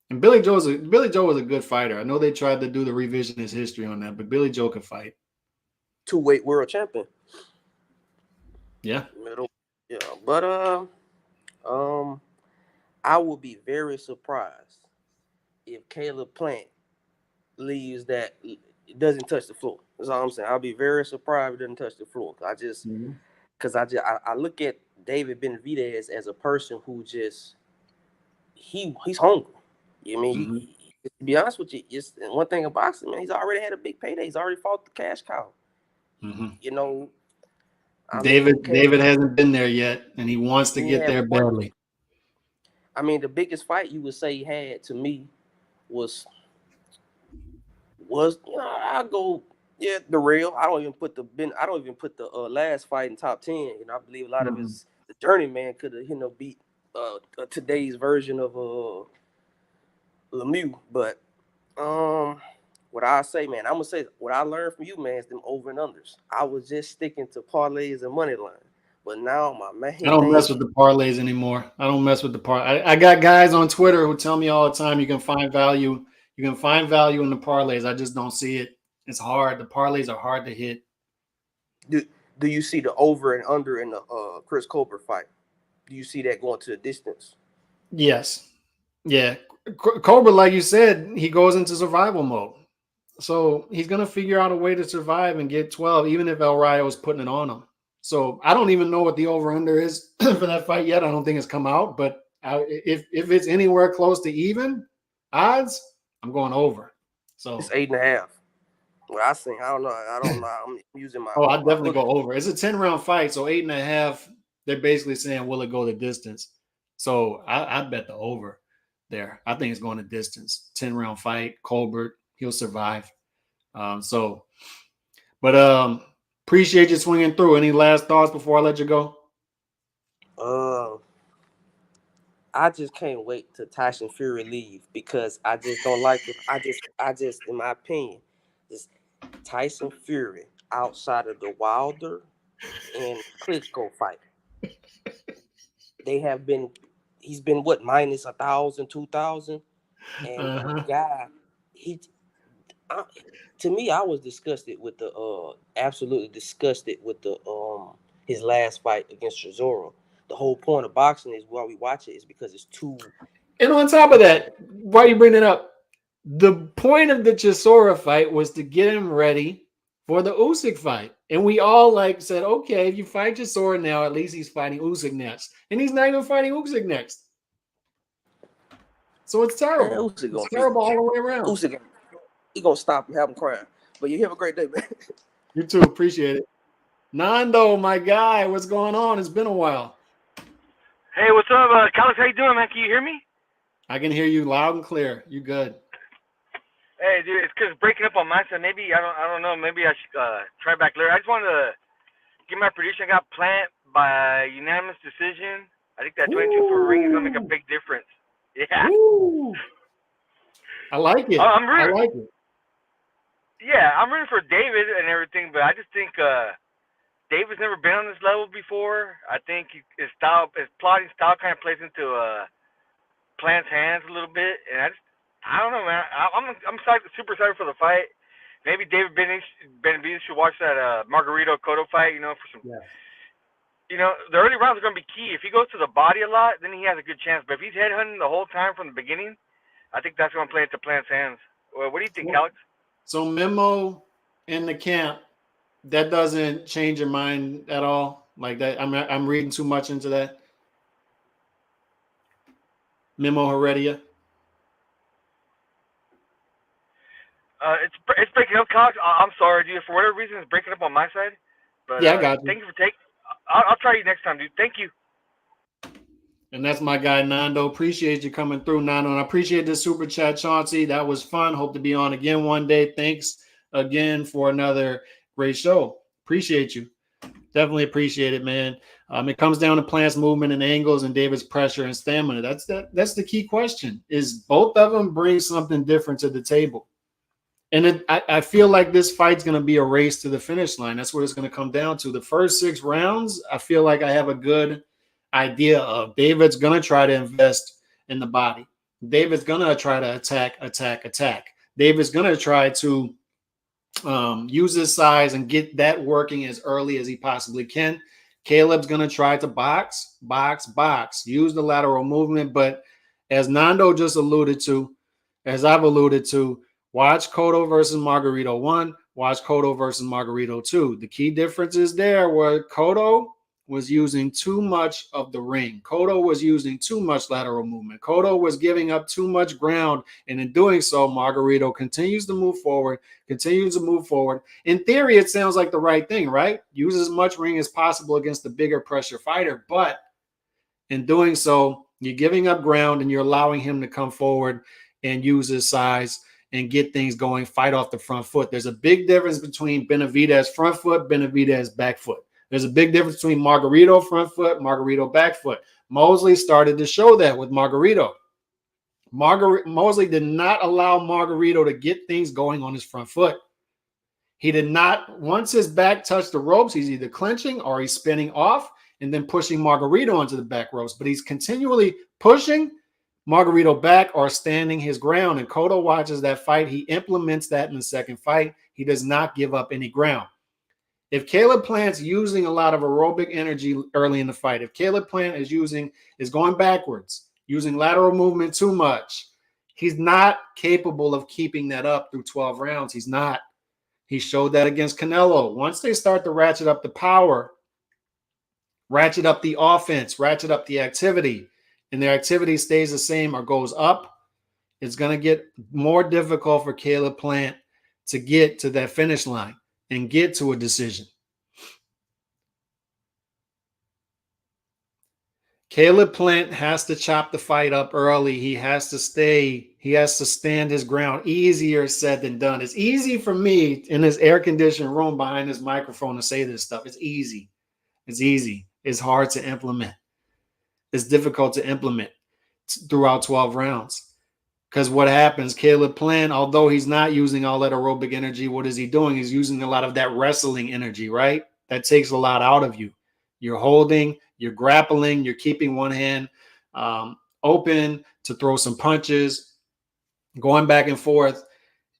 And Billy Joe was a good fighter. I know they tried to do the revisionist history on that, but Billy Joe could fight. 2-weight world champion. Yeah. Yeah. But I will be very surprised if Caleb Plant leaves that it doesn't touch the floor. That's all I'm saying. I'll be very surprised if it doesn't touch the floor. Because I look at David Benavidez as a person who just he's hungry. I mean, To be honest with you, it's one thing about boxing, man. He's already had a big payday. He's already fought the cash cow. Mm-hmm. You know, David hasn't been there yet, and he wants to get there badly. I mean, the biggest fight you would say he had to me was I'll go the real. I don't even put the last fight in top 10. You know, I believe a lot of his the journeyman could have beat today's version of Lemieux. But what I say, man, I'm gonna say what I learned from you, man, is them over and unders. I was just sticking to parlays and money line. But now my main I don't mess with the parlays anymore. I don't mess with the I got guys on Twitter who tell me all the time you can find value. You can find value in the parlays. I just don't see it. It's hard. The parlays are hard to hit. Do you see the over and under in the Chris Colbert fight? Do you see that going to the distance? Yes. Yeah. Cobra, like you said, he goes into survival mode. So he's going to figure out a way to survive and get 12, even if El Rayo is putting it on him. So I don't even know what the over-under is for that fight yet. I don't think it's come out. But if it's anywhere close to even odds, I'm going over. So it's 8.5. Well, I don't know. I'm using my. I'd definitely go over. It's a 10-round fight, so 8.5. They're basically saying, will it go the distance? So I bet the over there. I think it's going the distance. 10-round fight. Colbert, he'll survive. Appreciate you swinging through. Any last thoughts before I let you go? I just can't wait till Tyson Fury leave because I just don't like it. I just, in my opinion, this Tyson Fury outside of the Wilder and Klitschko fight, he's been what, minus 1,000, 2,000, and guy, to me, I was disgusted with absolutely disgusted with his last fight against Chisora. The whole point of boxing is why we watch it is because it's too. And on top of that, why you bring it up? The point of the Chisora fight was to get him ready for the Usyk fight. And we all said, okay, if you fight Chisora now, at least he's fighting Usyk next. And he's not even fighting Usyk next. So it's terrible. Man, it's terrible all the way around. Usyk, he gonna stop and have him crying. But you have a great day, man. You too. Appreciate it. Nando, my guy, what's going on? It's been a while. Hey, what's up, Calix? How you doing, man? Can you hear me? I can hear you loud and clear. You good? Hey, dude, it's because breaking up on my side. Maybe I don't know. Maybe I should try back later. I just wanted to give my prediction. I got Plant by unanimous decision. I think that 22 for a ring is gonna make a big difference. Yeah. Ooh. I like it. I like it. Yeah, I'm rooting for David and everything, but I just think David's never been on this level before. I think his plotting style kind of plays into Plant's hands a little bit, and I don't know, man. I'm super excited for the fight. Maybe David Benavidez should watch that Margarito Cotto fight, for some. Yeah. The early rounds are going to be key. If he goes to the body a lot, then he has a good chance. But if he's headhunting the whole time from the beginning, I think that's going to play into Plant's hands. What do you think, Alex? So Memo in the camp, that doesn't change your mind at all? Like that? I'm reading too much into that. Memo Heredia. It's breaking up, Cox. I'm sorry, dude. For whatever reason, it's breaking up on my side. But yeah, I got you. Thank you for taking. I'll try you next time, dude. Thank you. And that's my guy, Nando. Appreciate you coming through, Nando. And I appreciate the super chat, Chauncey. That was fun. Hope to be on again one day. Thanks again for another great show. Appreciate you. Definitely appreciate it, man. It comes down to Plant's movement and angles and David's pressure and stamina. That's the key question. Is both of them bring something different to the table? And I feel like this fight's going to be a race to the finish line. That's what it's going to come down to. The first 6 rounds, I feel like I have a good idea of. David's going to try to invest in the body. David's going to try to attack. David's going to try to use his size and get that working as early as he possibly can. Caleb's going to try to box, use the lateral movement. But as Nando just alluded to, as I've alluded to, watch Cotto versus Margarito 1, watch Cotto versus Margarito 2. The key difference is there where Cotto was using too much of the ring. Cotto was using too much lateral movement. Cotto was giving up too much ground. And in doing so, Margarito continues to move forward. In theory, it sounds like the right thing, right? Use as much ring as possible against the bigger pressure fighter. But in doing so, you're giving up ground and you're allowing him to come forward and use his size and get things going, fight off the front foot. There's a big difference between Benavidez front foot, Benavidez back foot. There's a big difference between Margarito front foot, Margarito back foot. Mosley started to show that with Margarito. Mosley did not allow Margarito to get things going on his front foot. He did not, once his back touched the ropes, he's either clinching or he's spinning off and then pushing Margarito onto the back ropes. But he's continually pushing Margarito back or standing his ground. And Cotto watches that fight. He implements that in the second fight. He does not give up any ground. If Caleb Plant's using a lot of aerobic energy early in the fight, if Caleb Plant is going backwards, using lateral movement too much, he's not capable of keeping that up through 12 rounds. He's not. He showed that against Canelo. Once they start to ratchet up the power, ratchet up the offense, ratchet up the activity, and their activity stays the same or goes up, it's going to get more difficult for Caleb Plant to get to that finish line and get to a decision. Caleb Plant has to chop the fight up early. He has to stand his ground. Easier said than done. It's easy for me in this air-conditioned room behind this microphone to say this stuff. It's easy. It's easy. It's hard to implement. It's difficult to implement throughout 12 rounds. Because what happens, Caleb Plant, although he's not using all that aerobic energy, what is he doing? He's using a lot of that wrestling energy, right? That takes a lot out of you. You're holding, you're grappling, you're keeping one hand open to throw some punches, going back and forth.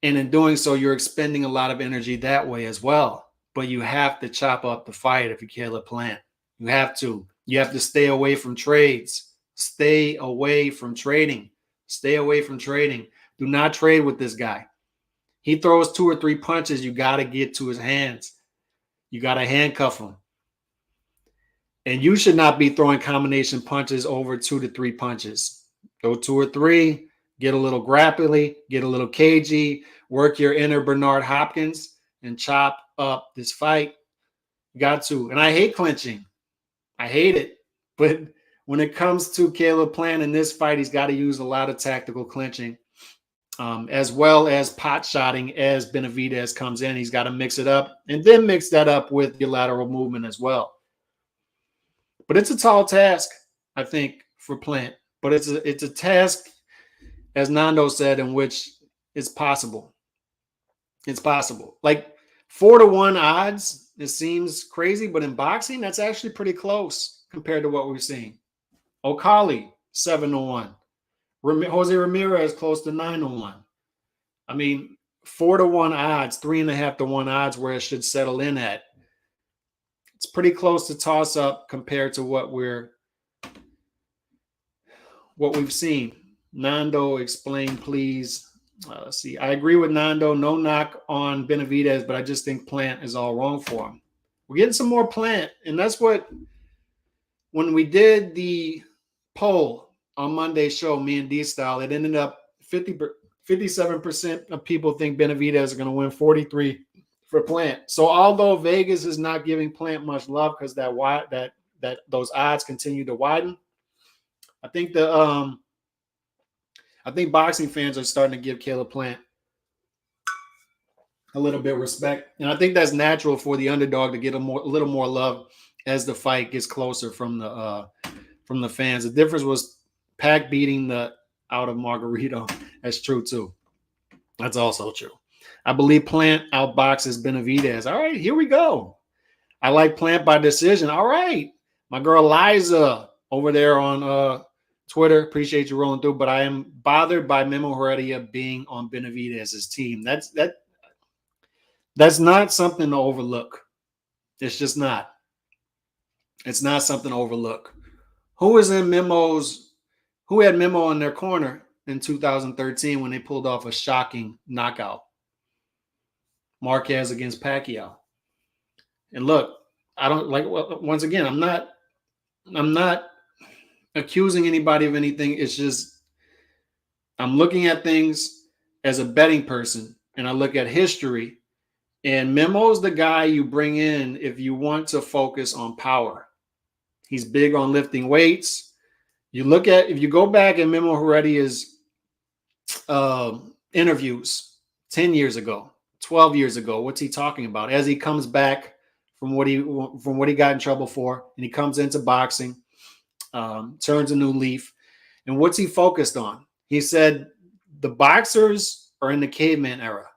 And in doing so, you're expending a lot of energy that way as well. But you have to chop up the fight if you're Caleb Plant. You have to. You have to stay away from trades. Stay away from trading. Stay away from trading. Do not trade with this guy. He throws 2 or 3 punches. You got to get to his hands. You got to handcuff him. And you should not be throwing combination punches over 2 to 3 punches. Throw 2 or 3, get a little grapply, get a little cagey, work your inner Bernard Hopkins, and chop up this fight. You got to. And I hate clinching. I hate it. But when it comes to Caleb Plant in this fight, he's got to use a lot of tactical clinching, as well as pot shotting as Benavidez comes in. He's got to mix it up and then mix that up with your lateral movement as well. But it's a tall task, I think, for Plant. But it's a task, as Nando said, in which it's possible. It's possible. Like 4-1 odds, it seems crazy, but in boxing, that's actually pretty close compared to what we've seen. O'Kali, 7-1. Jose Ramirez, close to 9-1. I mean, 4-1 odds, 3.5-1 odds where it should settle in at. It's pretty close to toss up compared to what we've seen. Nando, explain, please. Let's see. I agree with Nando. No knock on Benavidez, but I just think Plant is all wrong for him. We're getting some more Plant, and that's what, when we did the poll on Monday's show, me and D-Style, it ended up 57% of people think Benavidez is going to win, 43% for Plant. So although Vegas is not giving Plant much love because that those odds continue to widen, I think boxing fans are starting to give Caleb Plant a little bit of respect, and I think that's natural for the underdog to get a little more love as the fight gets closer from the fans. The difference was Pac beating the out of Margarito. That's true too. That's also true. I believe Plant outboxes Benavidez. All right, here we go. I like Plant by decision. All right. My girl Liza over there on Twitter. Appreciate you rolling through, but I am bothered by Memo Heredia being on Benavidez's team. That's not something to overlook. It's just not. It's not something to overlook. Who had Memo in their corner in 2013 when they pulled off a shocking knockout? Marquez against Pacquiao. And look, I don't like. Well, once again, I'm not accusing anybody of anything. It's just I'm looking at things as a betting person, and I look at history. And Memo's the guy you bring in if you want to focus on power. He's big on lifting weights. You look at, if you go back in Memo Heredia's interviews 10 years ago, 12 years ago, what's he talking about? As he comes back from what he got in trouble for, and he comes into boxing, turns a new leaf. And what's he focused on? He said the boxers are in the caveman era.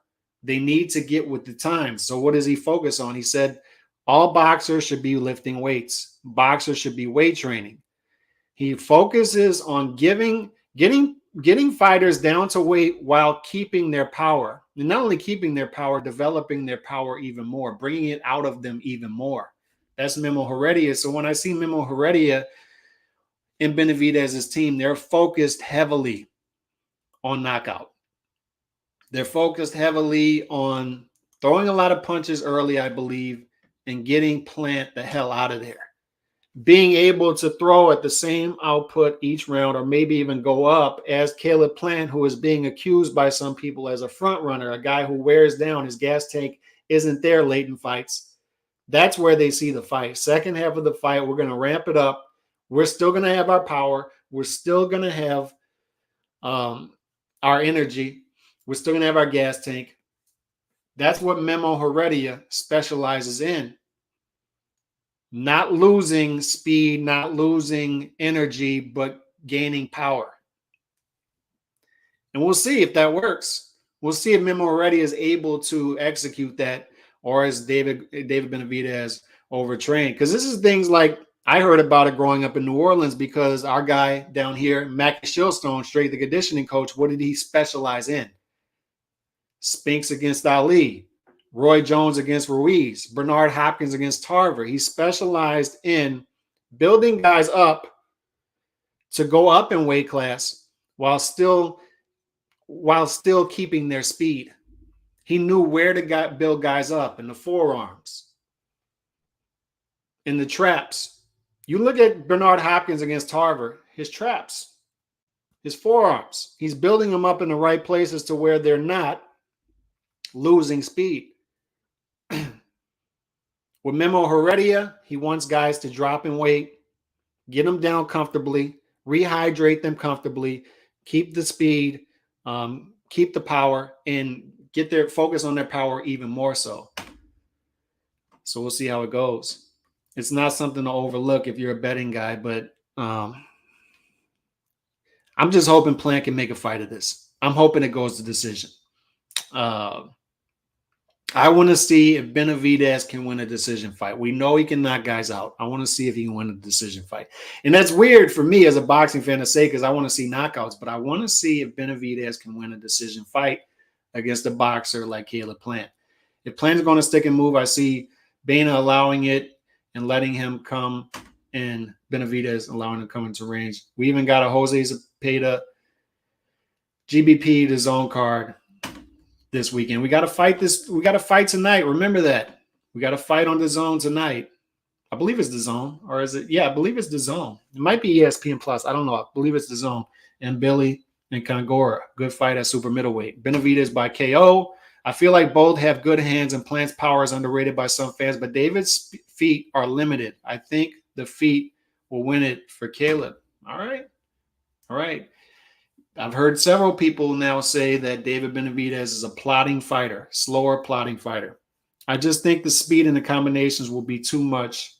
They need to get with the times. So what does he focus on? He said all boxers should be lifting weights. Boxers should be weight training. He focuses on getting fighters down to weight while keeping their power. And not only keeping their power, developing their power even more, bringing it out of them even more. That's Memo Heredia. So when I see Memo Heredia and Benavidez's team, they're focused heavily on knockout. They're focused heavily on throwing a lot of punches early, I believe, and getting Plant the hell out of there. Being able to throw at the same output each round, or maybe even go up, as Caleb Plant, who is being accused by some people as a front runner, a guy who wears down. His gas tank isn't there late in fights. That's where they see the fight. Second half of the fight, we're going to ramp it up. We're still going to have our power. We're still going to have our energy. We're still going to have our gas tank. That's what Memo Heredia specializes in. Not losing speed, not losing energy, but gaining power. And we'll see if that works. We'll see if Memo Heredia is able to execute that, or is David Benavidez overtrained. Because this is things like I heard about it growing up in New Orleans, because our guy down here, Mackie Shillstone, straight the conditioning coach, what did he specialize in? Spinks against Ali, Roy Jones against Ruiz, Bernard Hopkins against Tarver. He specialized in building guys up to go up in weight class while still keeping their speed. He knew where to build guys up in the forearms, in the traps. You look at Bernard Hopkins against Tarver, his traps, his forearms. He's building them up in the right places to where they're not losing speed. With Memo Heredia, he wants guys to drop in weight, get them down comfortably, rehydrate them comfortably, keep the speed, keep the power, and get their focus on their power even more so. So we'll see how it goes. It's not something to overlook if you're a betting guy, but I'm just hoping Plant can make a fight of this. I'm hoping it goes to decision. I want to see if Benavidez can win a decision fight. We know he can knock guys out. I want to see if he can win a decision fight. And that's weird for me as a boxing fan to say, because I want to see knockouts, but I want to see if Benavidez can win a decision fight against a boxer like Caleb Plant. If Plant's going to stick and move, I see Bena allowing it and letting him come, and Benavidez allowing him to come into range. We even got a Jose Zepeda GBP, the zone card this weekend. We got to fight this. We got to fight tonight. Remember that. We got to fight on the zone tonight. I believe it's the zone, or is it? Yeah, I believe it's the zone. It might be ESPN Plus. I don't know. I believe it's the zone. And Mbilli and Congora. Good fight at super middleweight. Benavidez by KO. I feel like both have good hands, and Plant's power is underrated by some fans, but David's feet are limited. I think the feet will win it for Caleb. All right. All right. I've heard several people now say that David Benavidez is a plodding fighter, slower plodding fighter. I just think the speed and the combinations will be too much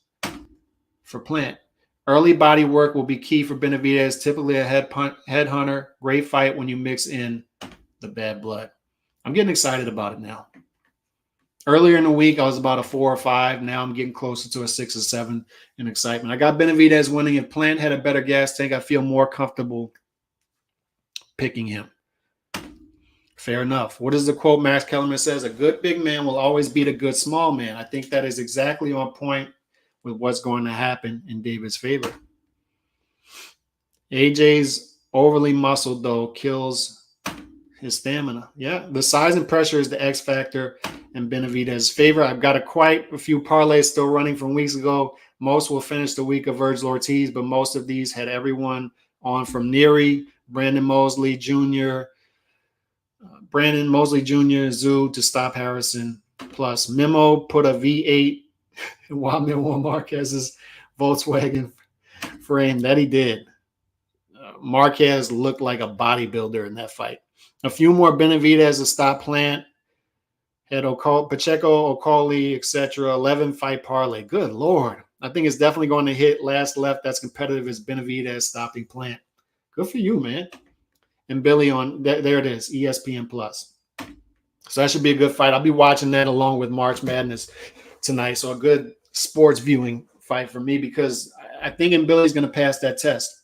for Plant. Early body work will be key for Benavidez, typically a headhunter. Great fight when you mix in the bad blood. I'm getting excited about it now. Earlier in the week, I was about a 4 or 5. Now I'm getting closer to a 6 or 7 in excitement. I got Benavidez winning. If Plant had a better gas tank, I feel more comfortable picking him. Fair enough. What is the quote Max Kellerman says? A good big man will always beat a good small man. I think that is exactly on point with what's going to happen in David's favor. AJ's overly muscled, though, kills His stamina. Yeah. The size and pressure is the X factor in Benavidez's favor. I've got quite a few parlays still running from weeks ago. Most will finish the week of Virgil Ortiz, but most of these had everyone on from Neary, Brandon Mosley Jr., Zoo to stop Harrison. Plus, Memo put a V8 in Juan Marquez's Volkswagen frame. That he did. Marquez looked like a bodybuilder in that fight. A few more Benavidez to stop Plant. Had Pacheco, Okoli, etc. 11-fight parlay. Good Lord. I think it's definitely going to hit last left that's competitive as Benavidez stopping Plant. Good for you, man. And Mbilli on, there it is, ESPN+. So that should be a good fight. I'll be watching that along with March Madness tonight. So a good sports viewing fight for me because I think Mbilli's going to pass that test.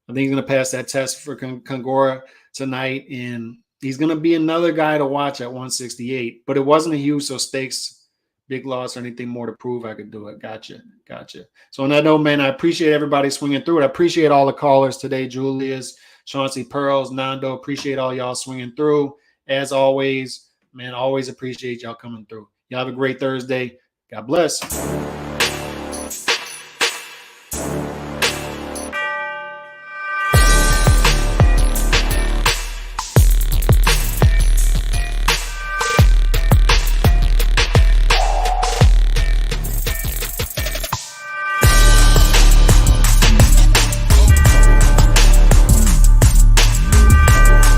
I think he's going to pass that test for Congora tonight, and he's going to be another guy to watch at 168. But it wasn't a huge, so stakes, big loss, or anything more to prove I could do it. Gotcha. So on that note, man, I appreciate everybody swinging through it. I appreciate all the callers today, Julius, Chauncey Pearls, Nando. Appreciate all y'all swinging through. As always, man, always appreciate y'all coming through. Y'all have a great Thursday. God bless.